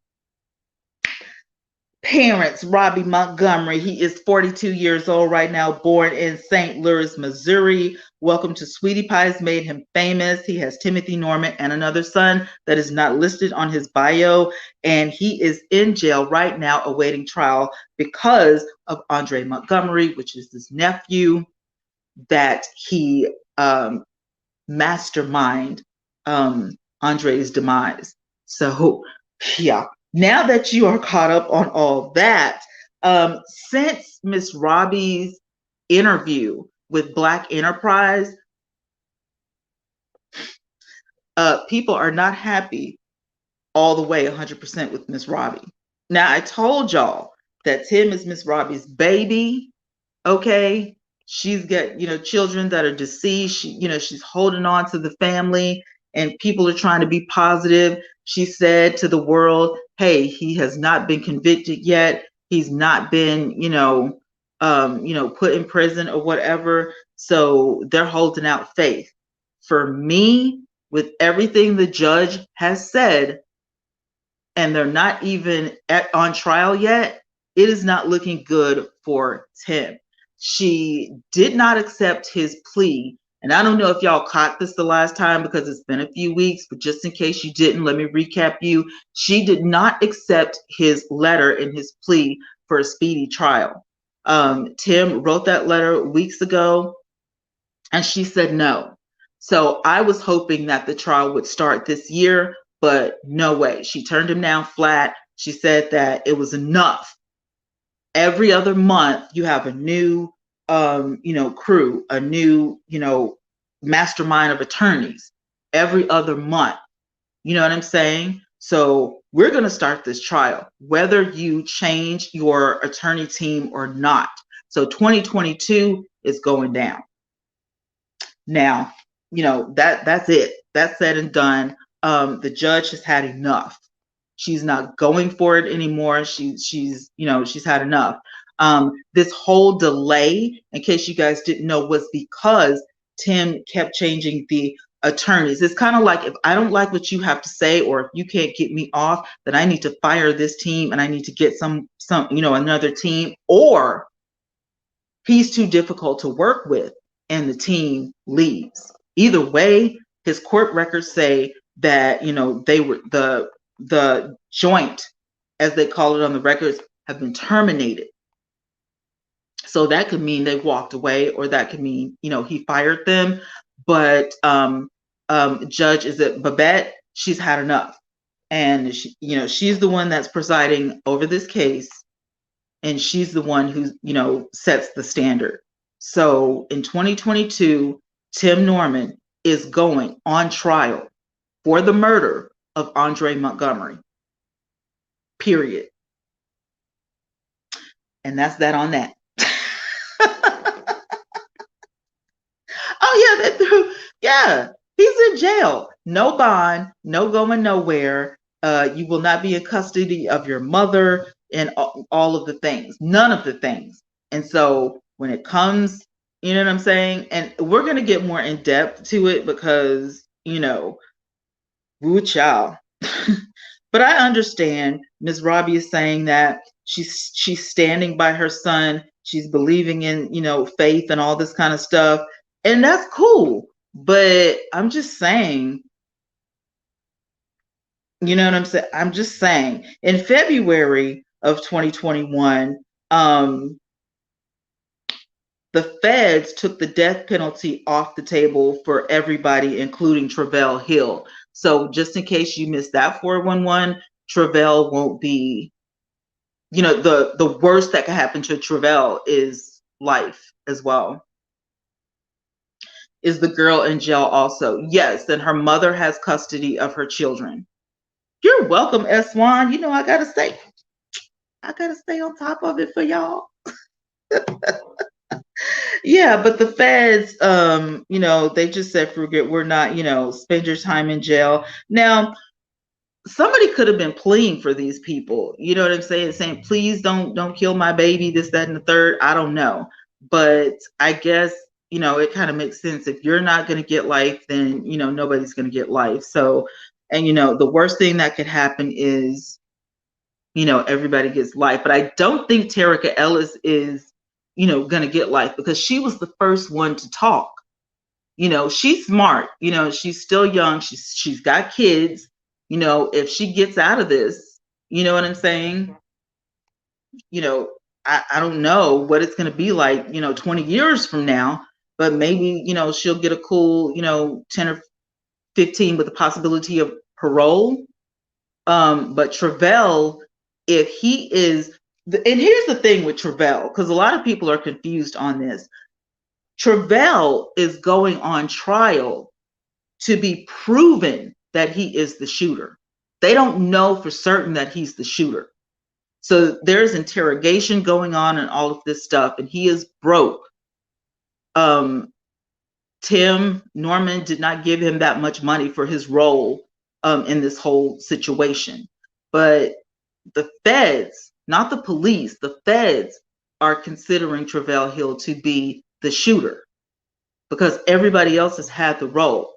Speaker 1: Parents, Robbie Montgomery. He is 42 years old right now, born in St. Louis, Missouri. Welcome to Sweetie Pie's made him famous. He has Timothy Norman and another son that is not listed on his bio. And he is in jail right now awaiting trial because of Andre Montgomery, which is his nephew, that he mastermind Andre's demise. So, yeah. Now that you are caught up on all that, since Miss Robbie's interview with Black Enterprise, people are not happy all the way 100% with Miss Robbie. Now, I told y'all that Tim is Miss Robbie's baby. Okay. She's got, children that are deceased. She's holding on to the family, and people are trying to be positive. She said to the world, hey, he has not been convicted yet. He's not been, put in prison or whatever. So they're holding out faith. For me, with everything the judge has said, and they're not even on trial yet, it is not looking good for Tim. She did not accept his plea. And I don't know if y'all caught this the last time because it's been a few weeks, but just in case you didn't, let me recap you. She did not accept his letter and his plea for a speedy trial. Tim wrote that letter weeks ago, and she said no. So I was hoping that the trial would start this year, but no way. She turned him down flat. She said that it was enough. Every other month, you have a new, crew, a new, mastermind of attorneys. Every other month, you know what I'm saying? So we're going to start this trial, whether you change your attorney team or not. So 2022 is going down. Now, that's it. That's said and done. The judge has had enough. She's not going for it anymore. She's had enough. This whole delay, in case you guys didn't know, was because Tim kept changing the attorneys. It's kind of like, if I don't like what you have to say, or if you can't get me off, then I need to fire this team and I need to get another team, or he's too difficult to work with and the team leaves. Either way, his court records say that, they were the joint, as they call it on the records, have been terminated. So that could mean they walked away, or that could mean, he fired them. But Judge, is it Babette? She's had enough. And she's the one that's presiding over this case. And she's the one who, sets the standard. So in 2022, Tim Norman is going on trial for the murder of Andre Montgomery. Period. And that's that on that. Oh, yeah, he's in jail. No bond, no going nowhere. You will not be in custody of your mother and all of the things, none of the things. And so when it comes, you know what I'm saying? And we're going to get more in depth to it because, woo child. But I understand Ms. Robbie is saying that she's standing by her son. She's believing in, faith and all this kind of stuff. And that's cool. But I'm just saying, you know what I'm saying? I'm just saying, in February of 2021, the feds took the death penalty off the table for everybody, including Travell Hill. So just in case you missed that 411, Travell won't be, the worst that could happen to Travell is life as well. Is the girl in jail also? Yes, and her mother has custody of her children. You're welcome, S1. I gotta stay on top of it for y'all. Yeah, but the feds, they just said, forget, we're not, spend your time in jail. Now, somebody could have been pleading for these people. You know what I'm saying? Please don't kill my baby, this, that, and the third. I don't know. But I guess, it kind of makes sense. If you're not going to get life, then, nobody's going to get life. So, and, the worst thing that could happen is, everybody gets life. But I don't think Terica Ellis is, going to get life because she was the first one to talk. She's smart. She's still young. She's got kids. If she gets out of this, you know what I'm saying? I don't know what it's going to be like, 20 years from now, but maybe, she'll get a cool, 10 or 15 with the possibility of parole. But Travell, if he is, and here's the thing with Travell, because a lot of people are confused on this. Travell is going on trial to be proven that he is the shooter. They don't know for certain that he's the shooter. So there's interrogation going on and all of this stuff, and he is broke. Tim Norman did not give him that much money for his role in this whole situation. But the feds, not the police, the feds are considering Travell Hill to be the shooter because everybody else has had the role.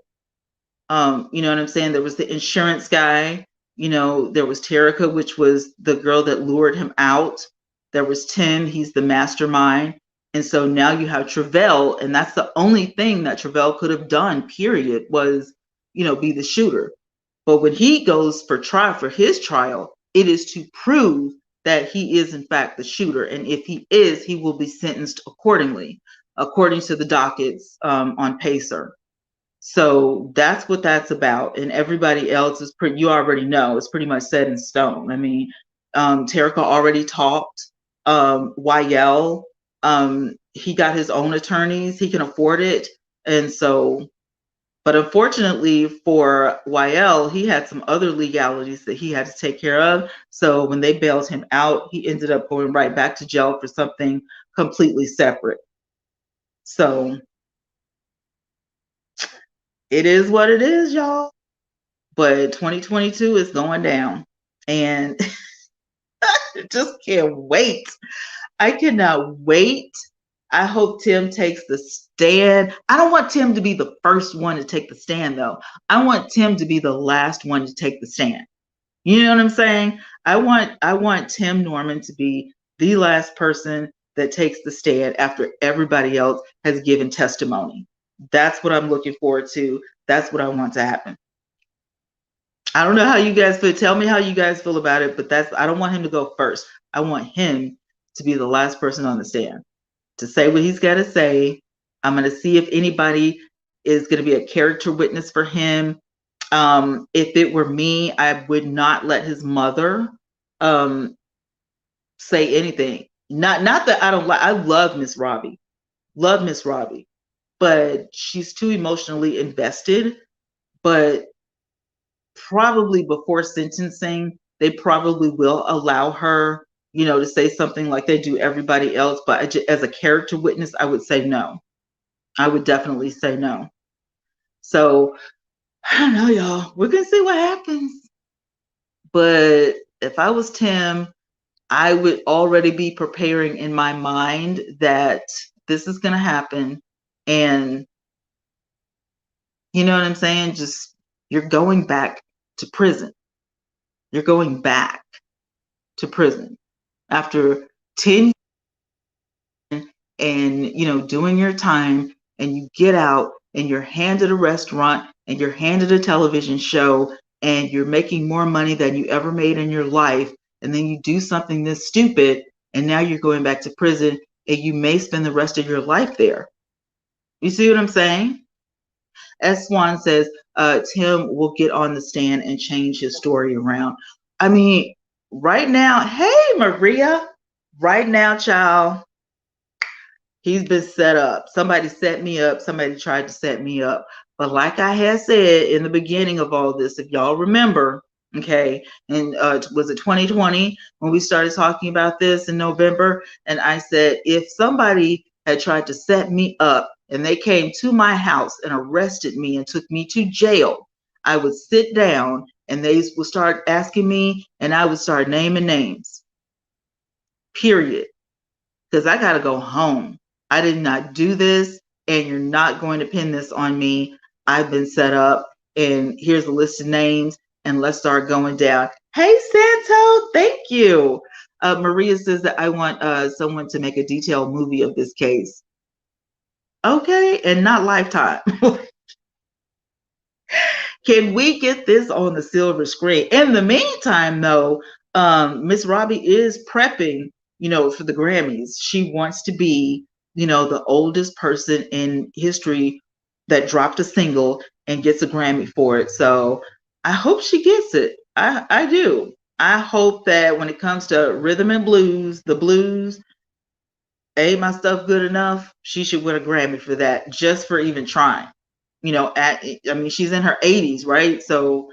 Speaker 1: You know what I'm saying? There was the insurance guy, there was Terica, which was the girl that lured him out. There was Tim, he's the mastermind. And so now you have Travell, and that's the only thing that Travell could have done, period, was, be the shooter. But when he goes for trial, for his trial, it is to prove that he is in fact the shooter. And if he is, he will be sentenced accordingly, according to the dockets on Pacer. So that's what that's about. And everybody else is you already know, it's pretty much set in stone. I mean, Terica already talked. YL, he got his own attorneys. He can afford it. And so, but unfortunately for YL, he had some other legalities that he had to take care of. So when they bailed him out, he ended up going right back to jail for something completely separate. So it is what it is, y'all. But 2022 is going down. And I just can't wait. I cannot wait. I hope Tim takes the stand. I don't want Tim to be the first one to take the stand, though. I want Tim to be the last one to take the stand. You know what I'm saying? I want Tim Norman to be the last person that takes the stand after everybody else has given testimony. That's what I'm looking forward to. That's what I want to happen. I don't know how you guys feel. Tell me how you guys feel about it, but I don't want him to go first. I want him to be the last person on the stand to say what he's got to say. I'm going to see if anybody is going to be a character witness for him. If it were me, I would not let his mother say anything. Not that I don't like. I love Miss Robbie, but she's too emotionally invested. But probably before sentencing, they probably will allow her, to say something like they do everybody else. But as a character witness, I would say no. I would definitely say no. So I don't know, y'all. We're going to see what happens. But if I was Tim, I would already be preparing in my mind that this is going to happen. And you know what I'm saying? Just, you're going back to prison. You're going back to prison after 10 years and, doing your time, and you get out and you're handed a restaurant and you're handed a television show and you're making more money than you ever made in your life. And then you do something this stupid and now you're going back to prison and you may spend the rest of your life there. You see what I'm saying? S. Swan says, Tim will get on the stand and change his story around. I mean, right now, hey, Maria, right now, child, he's been set up. Somebody set me up. Somebody tried to set me up. But like I had said in the beginning of all this, if y'all remember, okay, and was it 2020 when we started talking about this in November? And I said, if somebody had tried to set me up and they came to my house and arrested me and took me to jail, I would sit down and they would start asking me and I would start naming names. Period. Because I got to go home. I did not do this, and you're not going to pin this on me. I've been set up, and here's a list of names, and let's start going down. Hey, Santo, thank you. Maria says that I want someone to make a detailed movie of this case. Okay, and not Lifetime. Can we get this on the silver screen? In the meantime, though, Miss Robbie is prepping, for the Grammys. She wants to be, the oldest person in history that dropped a single and gets a Grammy for it. So I hope she gets it. I do. I hope that when it comes to rhythm and blues, the blues, ain't my stuff good enough? She should win a Grammy for that, just for even trying. She's in her 80s, right? So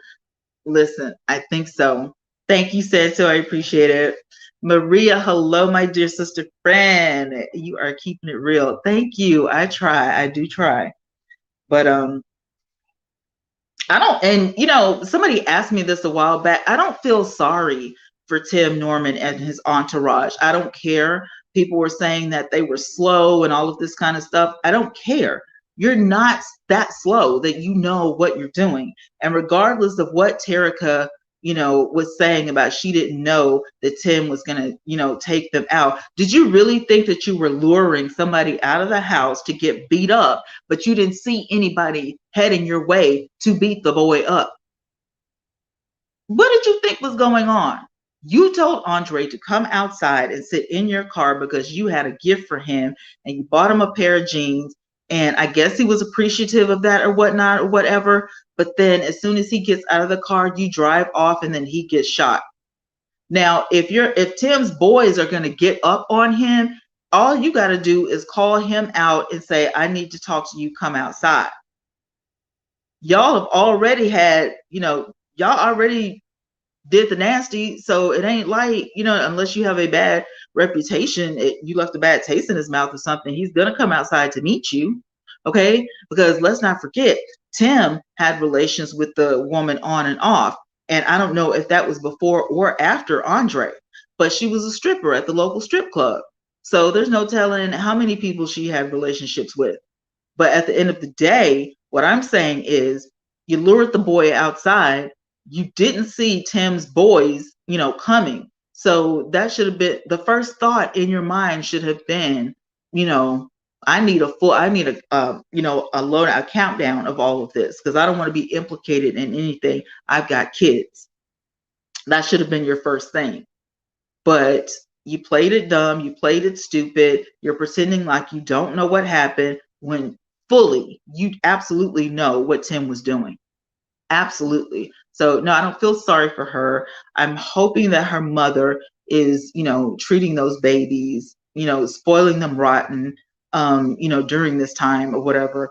Speaker 1: listen, I think so. Thank you, Santo. I appreciate it. Maria, hello, my dear sister friend. You are keeping it real. Thank you. I try. I do try. But I don't, and somebody asked me this a while back. I don't feel sorry for Tim Norman and his entourage. I don't care. People were saying that they were slow and all of this kind of stuff. I don't care. You're not that slow that you know what you're doing. And regardless of what Terica was saying about she didn't know that Tim was going to, take them out. Did you really think that you were luring somebody out of the house to get beat up, but you didn't see anybody heading your way to beat the boy up? What did you think was going on? You told Andre to come outside and sit in your car because you had a gift for him and you bought him a pair of jeans. And I guess he was appreciative of that or whatnot or whatever. But then as soon as he gets out of the car, you drive off and then he gets shot. Now, if Tim's boys are going to get up on him, all you got to do is call him out and say, I need to talk to you, come outside. Y'all have already had, y'all already did the nasty, so it ain't like, unless you have a bad reputation, you left a bad taste in his mouth or something, he's gonna come outside to meet you. Okay, because let's not forget, Tim had relations with the woman on and off, and I don't know if that was before or after Andre, but she was a stripper at the local strip club, so there's no telling how many people she had relationships with. But at the end of the day, what I'm saying is you lured the boy outside. You didn't see Tim's boys, coming. So that should have been the first thought in your mind should have been, you know, I need a countdown of all of this because I don't want to be implicated in anything. I've got kids. That should have been your first thing. But you played it dumb, you played it stupid, you're pretending like you don't know what happened when fully you absolutely know what Tim was doing. Absolutely. So no, I don't feel sorry for her. I'm hoping that her mother is, treating those babies, spoiling them rotten, during this time or whatever.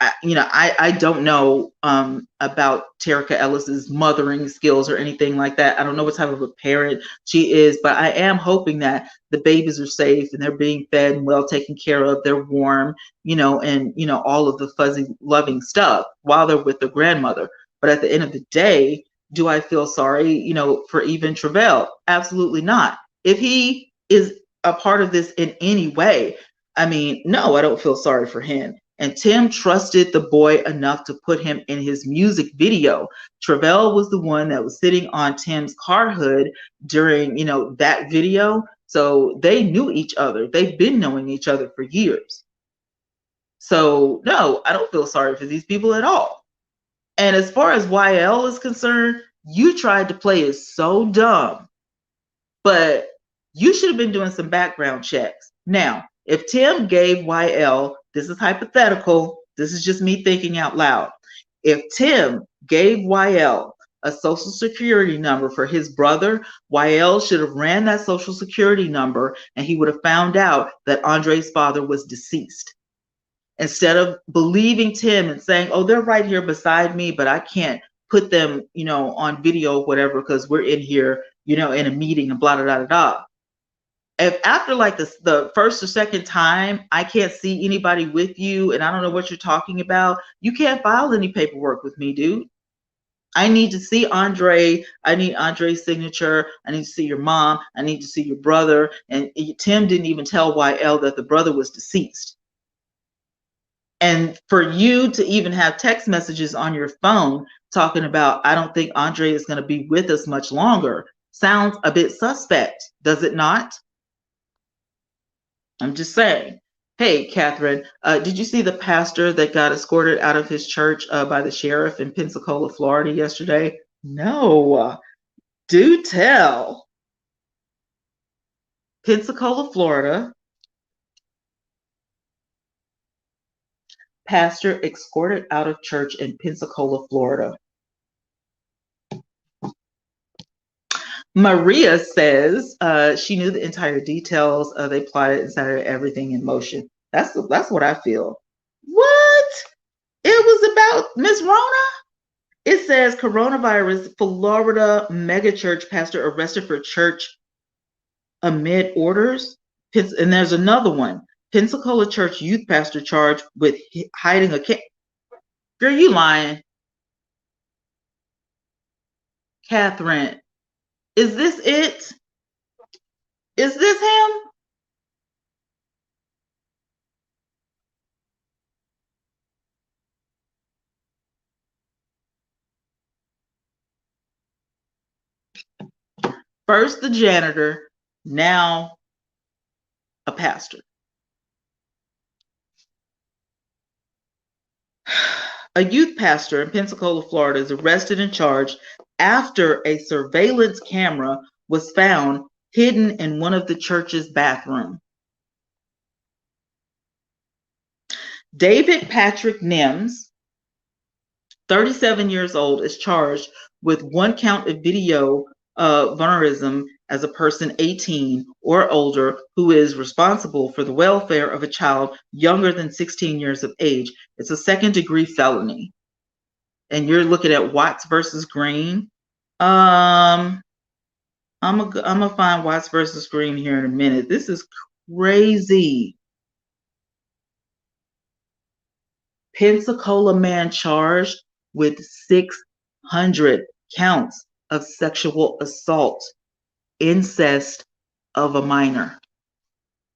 Speaker 1: I don't know about Terica Ellis's mothering skills or anything like that. I don't know what type of a parent she is, but I am hoping that the babies are safe and they're being fed and well taken care of. They're warm, and all of the fuzzy loving stuff while they're with their grandmother. But at the end of the day, do I feel sorry, for even Travell? Absolutely not. If he is a part of this in any way, I mean, no, I don't feel sorry for him. And Tim trusted the boy enough to put him in his music video. Travell was the one that was sitting on Tim's car hood during, that video. So they knew each other. They've been knowing each other for years. So no, I don't feel sorry for these people at all. And as far as YL is concerned, you tried to play it so dumb, but you should have been doing some background checks. Now, if Tim gave YL, this is hypothetical, this is just me thinking out loud. If Tim gave YL a social security number for his brother, YL should have ran that social security number and he would have found out that Andre's father was deceased. Instead of believing Tim and saying, oh, they're right here beside me, but I can't put them, on video or whatever, because we're in here, in a meeting and blah, blah, blah, blah. If after like the first or second time, I can't see anybody with you and I don't know what you're talking about, you can't file any paperwork with me, dude. I need to see Andre. I need Andre's signature. I need to see your mom. I need to see your brother. And Tim didn't even tell YL that the brother was deceased. And for you to even have text messages on your phone talking about, I don't think Andre is going to be with us much longer, sounds a bit suspect, does it not? I'm just saying. Hey, Catherine, did you see the pastor that got escorted out of his church by the sheriff in Pensacola, Florida yesterday? No. Do tell. Pensacola, Florida. Pastor escorted out of church in Pensacola, Florida. Maria says she knew the entire details. They plotted and set everything in motion. That's what I feel. What? It was about Miss Rona? It says coronavirus, Florida megachurch pastor arrested for church amid orders. And there's another one. Pensacola church youth pastor charged with hiding a cat. Girl, you lying. Catherine, is this it? Is this him? First the janitor, now a pastor. A youth pastor in Pensacola, Florida is arrested and charged after a surveillance camera was found hidden in one of the church's bathrooms. David Patrick Nims, 37 years old, is charged with one count of video voyeurism as a person 18 or older who is responsible for the welfare of a child younger than 16 years of age. It's a second-degree felony. And you're looking at Watts versus Green. I'm gonna find Watts versus Green here in a minute. This is crazy. Pensacola man charged with 600 counts of sexual assault, incest of a minor.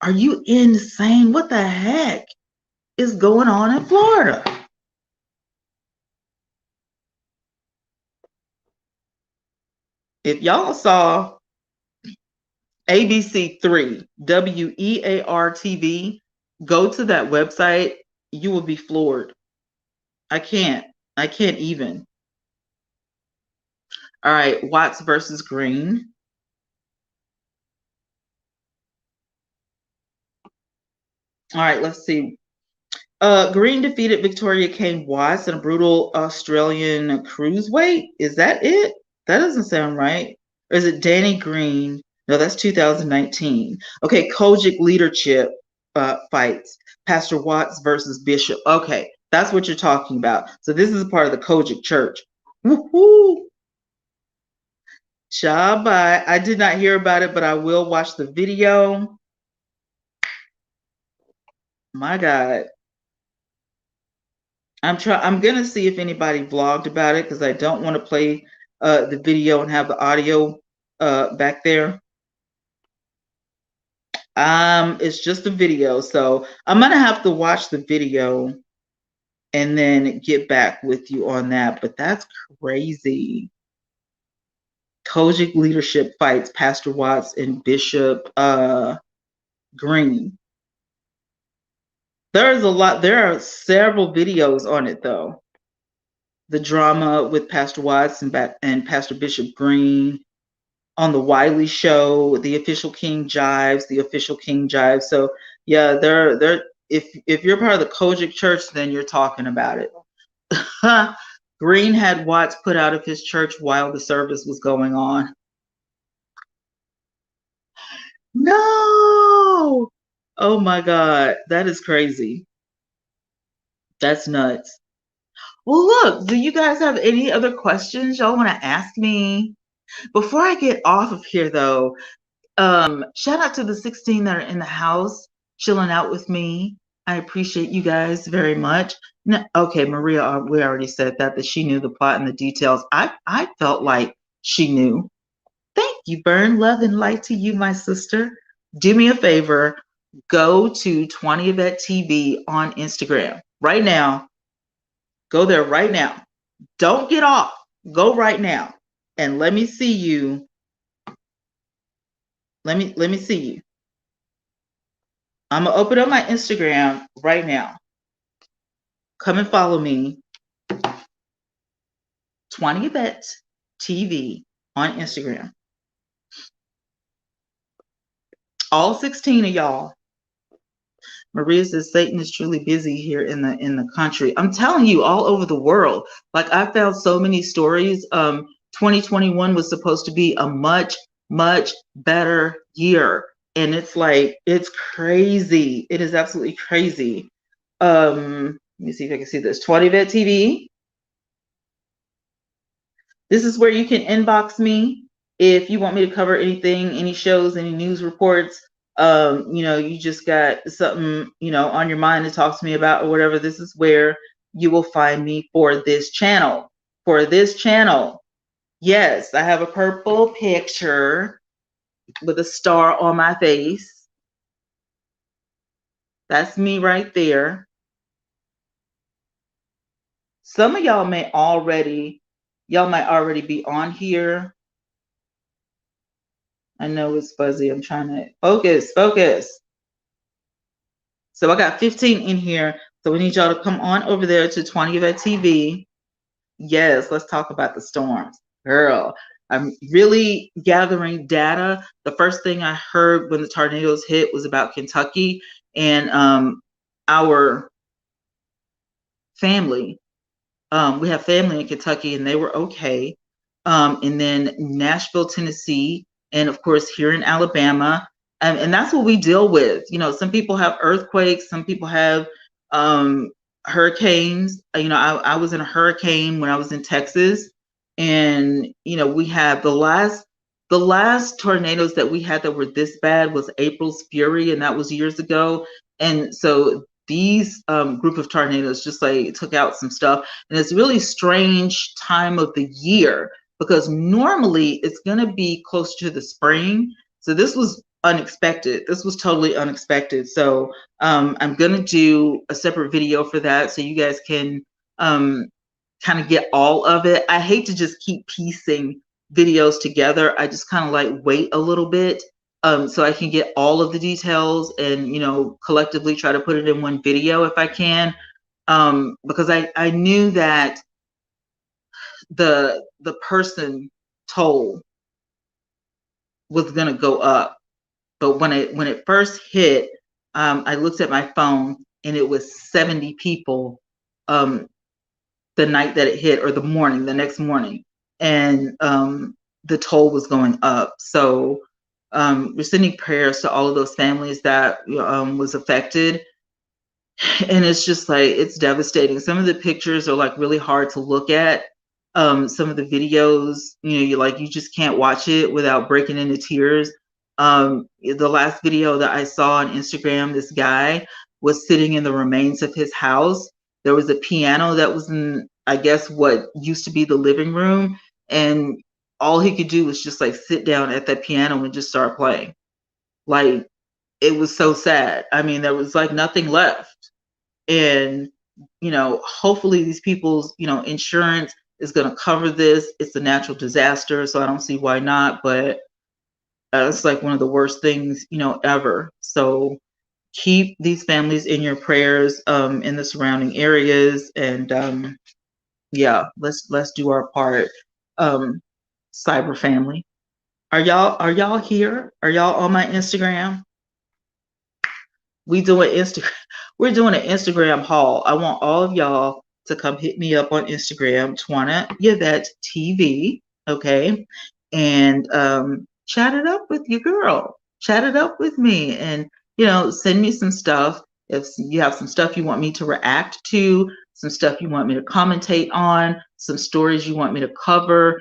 Speaker 1: Are you insane? What the heck is going on in Florida? If y'all saw ABC3, WEAR TV, go to that website, you will be floored. I can't even. All right, Watts versus Green. All right, let's see. Green defeated Victoria Kane Watts in a brutal Australian cruiserweight. Is that it? That doesn't sound right. Or is it Danny Green? No, that's 2019. Okay, Kojic leadership fights. Pastor Watts versus Bishop. Okay, that's what you're talking about. So this is a part of the Kojic church. Woohoo! Shabbat. I did not hear about it, but I will watch the video. My God. I'm gonna see if anybody vlogged about it because I don't want to play the video and have the audio back there. It's just a video, so I'm gonna have to watch the video and then get back with you on that. But that's crazy. Kojic leadership fights Pastor Watts and Bishop Green. There's a lot. There are several videos on it though. The drama with Pastor Watts and Pastor Bishop Green on the Wiley Show, the official King Jives, So yeah, they're if you're part of the Kojic Church, then you're talking about it. Green had Watts put out of his church while the service was going on. No! Oh my God, that is crazy. That's nuts. Well, look, do you guys have any other questions y'all want to ask me? Before I get off of here, though, shout out to the 16 that are in the house chilling out with me. I appreciate you guys very much. No, okay, Maria, we already said that she knew the plot and the details. I felt like she knew. Thank you, Burn. Love and light to you, my sister. Do me a favor. Go to 20 Yvette TV on Instagram right now. Go there right now. Don't get off. Go right now. And let me see you. Let me see you. I'm gonna open up my Instagram right now. Come and follow me. 20 Yvette TV on Instagram. All 16 of y'all. Maria says Satan is truly busy here in the country. I'm telling you, all over the world. Like I found so many stories. 2021 was supposed to be a much better year, and it's like it's crazy. It is absolutely crazy. Let me see if I can see this. 20 Vet TV. This is where you can inbox me if you want me to cover anything, any shows, any news reports. You just got something, on your mind to talk to me about or whatever. This is where you will find me for this channel. Yes, I have a purple picture with a star on my face. That's me right there. Some of y'all might already be on here. I know it's fuzzy. I'm trying to focus. So I got 15 in here. So we need y'all to come on over there to 20 of TV. Yes, let's talk about the storms. Girl, I'm really gathering data. The first thing I heard when the tornadoes hit was about Kentucky, and our family. We have family in Kentucky, and they were okay. And then Nashville, Tennessee, and of course here in Alabama. And that's what we deal with. You know, some people have earthquakes, some people have um, hurricanes. You know, I was in a hurricane when I was in Texas, and you know, we had the last tornadoes that we had that were this bad was April's Fury, and that was years ago. And so these group of tornadoes just like took out some stuff, and it's really strange time of the year because normally it's going to be close to the spring. So this was unexpected. This was totally unexpected. So I'm going to do a separate video for that so you guys can um, kind of get all of it. I hate to just keep piecing videos together. I just kind of like wait a little bit so I can get all of the details and, you know, collectively try to put it in one video if I can. Because I knew that the person toll was going to go up. But when it first hit, I looked at my phone and it was 70 people the night that it hit, or the next morning. And the toll was going up. So we're sending prayers to all of those families that was affected. And it's just like, it's devastating. Some of the pictures are like really hard to look at. Some of the videos, you know, you just can't watch it without breaking into tears. The last video that I saw on Instagram, this guy was sitting in the remains of his house. There was a piano that was in, I guess, what used to be the living room, and all he could do was just like sit down at that piano and just start playing. Like, it was so sad. I mean, there was like nothing left. And, you know, hopefully these people's, you know, insurance is going to cover this. It's a natural disaster, so I don't see why not. But it's like one of the worst things, you know, ever. So keep these families in your prayers in the surrounding areas. And yeah, let's do our part. Cyber family. Are y'all here? Are y'all on my Instagram? We're doing an Instagram haul. I want all of y'all to come hit me up on Instagram, Twana Yvette TV, okay? And chat it up with your girl. Chat it up with me, and you know, send me some stuff. If you have some stuff you want me to react to, some stuff you want me to commentate on, some stories you want me to cover,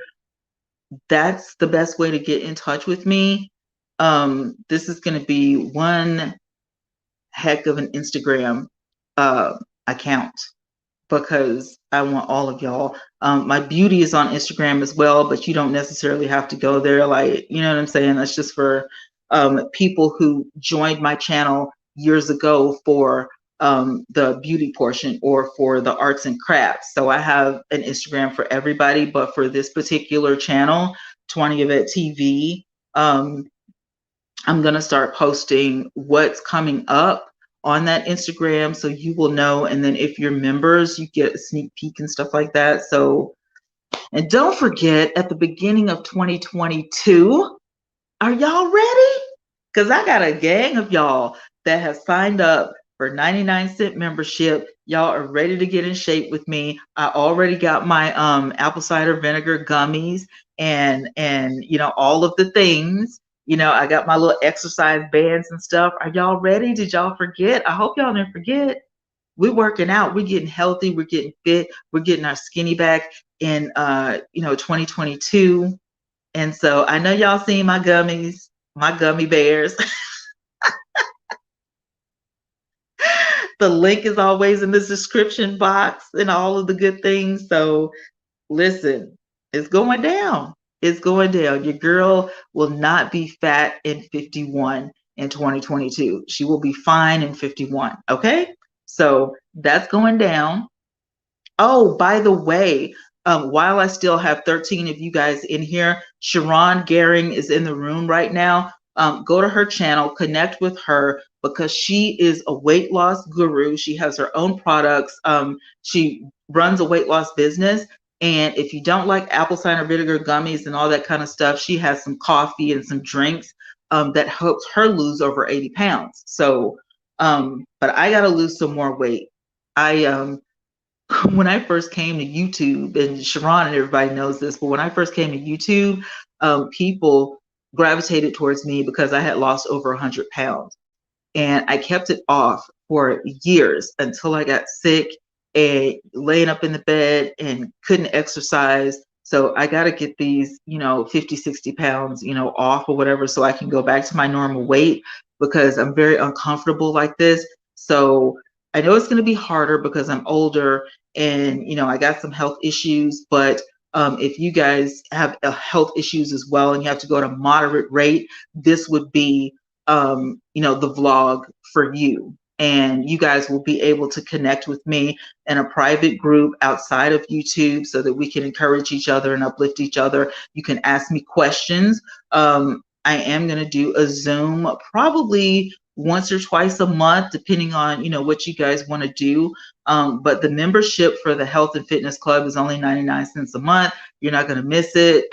Speaker 1: that's the best way to get in touch with me. This is going to be one heck of an Instagram account because I want all of y'all. My beauty is on Instagram as well, but you don't necessarily have to go there. Like, you know what I'm saying? That's just for people who joined my channel years ago for the beauty portion or for the arts and crafts. So I have an Instagram for everybody, but for this particular channel, 20 of it TV, I'm going to start posting what's coming up on that Instagram so you will know. And then if you're members, you get a sneak peek and stuff like that. So, and don't forget, at the beginning of 2022, are y'all ready? Because I got a gang of y'all that have signed up for 99-cent membership. Y'all are ready to get in shape with me. I already got my apple cider vinegar gummies and you know, all of the things. You know, I got my little exercise bands and stuff. Are y'all ready? Did y'all forget? I hope y'all didn't forget. We're working out. We're getting healthy. We're getting fit. We're getting our skinny back in, you know, 2022. And so I know y'all seen my gummies, my gummy bears. The link is always in the description box and all of the good things. So listen, it's going down. It's going down. Your girl will not be fat in 51 in 2022. She will be fine in 51. Okay. So that's going down. Oh, by the way, while I still have 13 of you guys in here, Sharon Garing is in the room right now. Go to her channel, connect with her, because she is a weight loss guru. She has her own products. She runs a weight loss business. And if you don't like apple cider vinegar gummies and all that kind of stuff, she has some coffee and some drinks that helps her lose over 80 pounds. So, but I got to lose some more weight. When I first came to YouTube, and Sharon and everybody knows this, but when I first came to YouTube, people gravitated towards me because I had lost over 100 pounds. And I kept it off for years until I got sick and laying up in the bed and couldn't exercise. So I got to get these, 50, 60 pounds, off or whatever, so I can go back to my normal weight, because I'm very uncomfortable like this. So I know it's going to be harder because I'm older and, I got some health issues, but if you guys have health issues as well and you have to go at a moderate rate, this would be the vlog for you. And you guys will be able to connect with me in a private group outside of YouTube so that we can encourage each other and uplift each other. You can ask me questions. I am going to do a Zoom probably once or twice a month, depending on, what you guys want to do. But the membership for the Health and Fitness Club is only 99 cents a month. You're not going to miss it.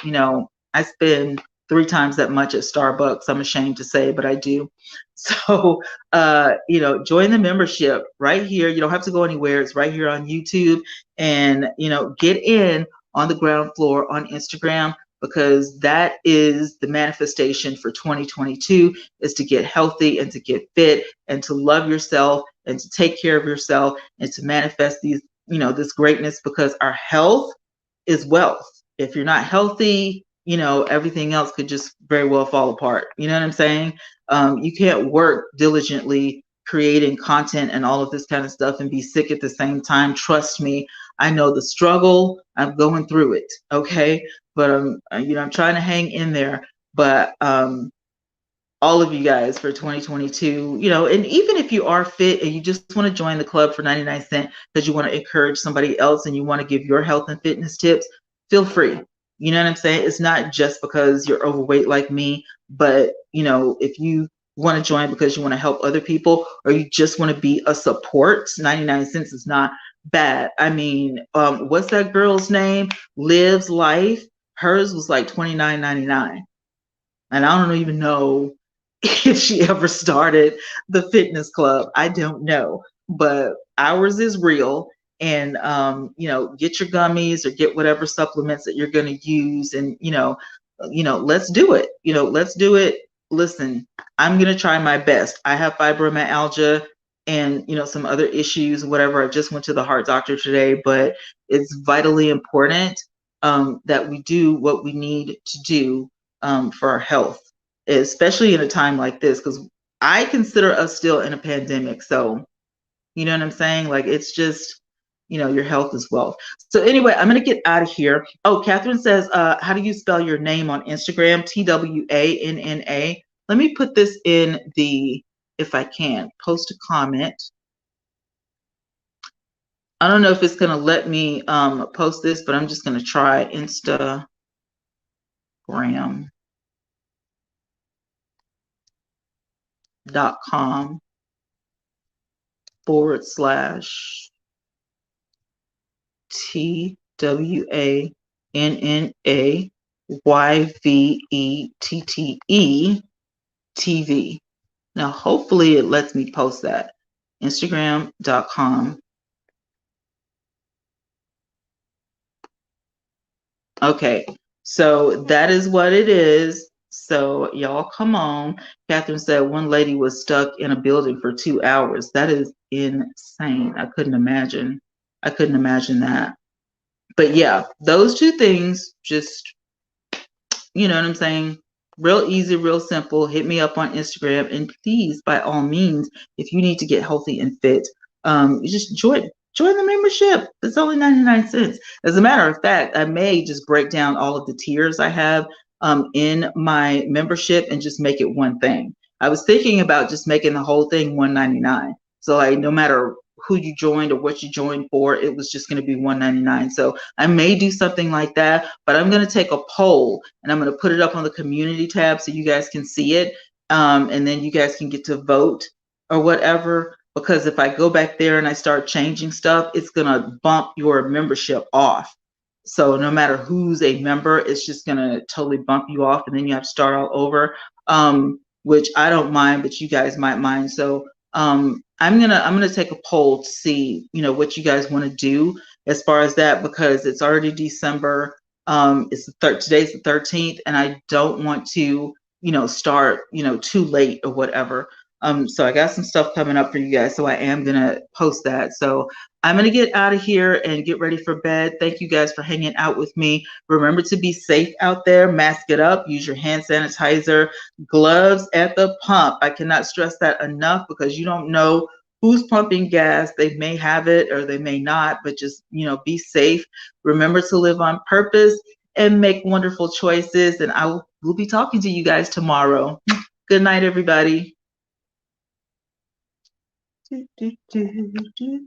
Speaker 1: I spend 3 times that much at Starbucks. I'm ashamed to say, but I do. So, join the membership right here. You don't have to go anywhere. It's right here on YouTube. And, get in on the ground floor on Instagram, because that is the manifestation for 2022, is to get healthy and to get fit and to love yourself and to take care of yourself and to manifest these, this greatness, because our health is wealth. If you're not healthy, everything else could just very well fall apart. You know what I'm saying? You can't work diligently creating content and all of this kind of stuff and be sick at the same time. Trust me, I know the struggle. I'm going through it. Okay. But I'm trying to hang in there. But all of you guys for 2022, and even if you are fit and you just want to join the club for 99 cents because you want to encourage somebody else and you want to give your health and fitness tips, feel free. You know what I'm saying? It's not just because you're overweight like me, but if you want to join because you want to help other people or you just want to be a support, 99 cents is not bad. I mean, what's that girl's name? Liv's Life. Hers was like $29.99. And I don't even know if she ever started the fitness club. I don't know, but ours is real. And get your gummies or get whatever supplements that you're going to use, and let's do it. Let's do it. Listen, I'm going to try my best. I have fibromyalgia and some other issues, whatever. I just went to the heart doctor today, but it's vitally important that we do what we need to do for our health, especially in a time like this, because I consider us still in a pandemic. So, you know what I'm saying? Like, it's just, your health is wealth. So anyway, I'm going to get out of here. Oh, Catherine says, how do you spell your name on Instagram? TWANNA. Let me put this in if I can, post a comment. I don't know if it's going to let me post this, but I'm just going to try Instagram.com/TWANNAYVETTE TV. Now, hopefully it lets me post that. Instagram.com. Okay, so that is what it is. So y'all come on. Catherine said one lady was stuck in a building for 2 hours. That is insane. I couldn't imagine that. But yeah, those 2 things, just, you know what I'm saying? Real easy, real simple. Hit me up on Instagram, and please, by all means, if you need to get healthy and fit, you just join the membership. It's only 99 cents. As a matter of fact, I may just break down all of the tiers I have in my membership and just make it one thing. I was thinking about just making the whole thing $199. So like, no matter who you joined or what you joined for. It was just going to be $1.99. So I may do something like that, but I'm going to take a poll and I'm going to put it up on the community tab so you guys can see it. And then you guys can get to vote or whatever. Because if I go back there and I start changing stuff, it's going to bump your membership off. So no matter who's a member, it's just going to totally bump you off, and then you have to start all over, which I don't mind, but you guys might mind. So I'm gonna take a poll to see, what you guys want to do as far as that, because it's already December. It's today's the 13th, and I don't want to, start, too late or whatever. So I got some stuff coming up for you guys, so I am gonna post that. So I'm gonna get out of here and get ready for bed. Thank you guys for hanging out with me. Remember to be safe out there, mask it up, use your hand sanitizer, gloves at the pump. I cannot stress that enough, because you don't know who's pumping gas. They may have it or they may not, but just, be safe. Remember to live on purpose and make wonderful choices. And will be talking to you guys tomorrow. Good night, everybody. Do, do, do, do.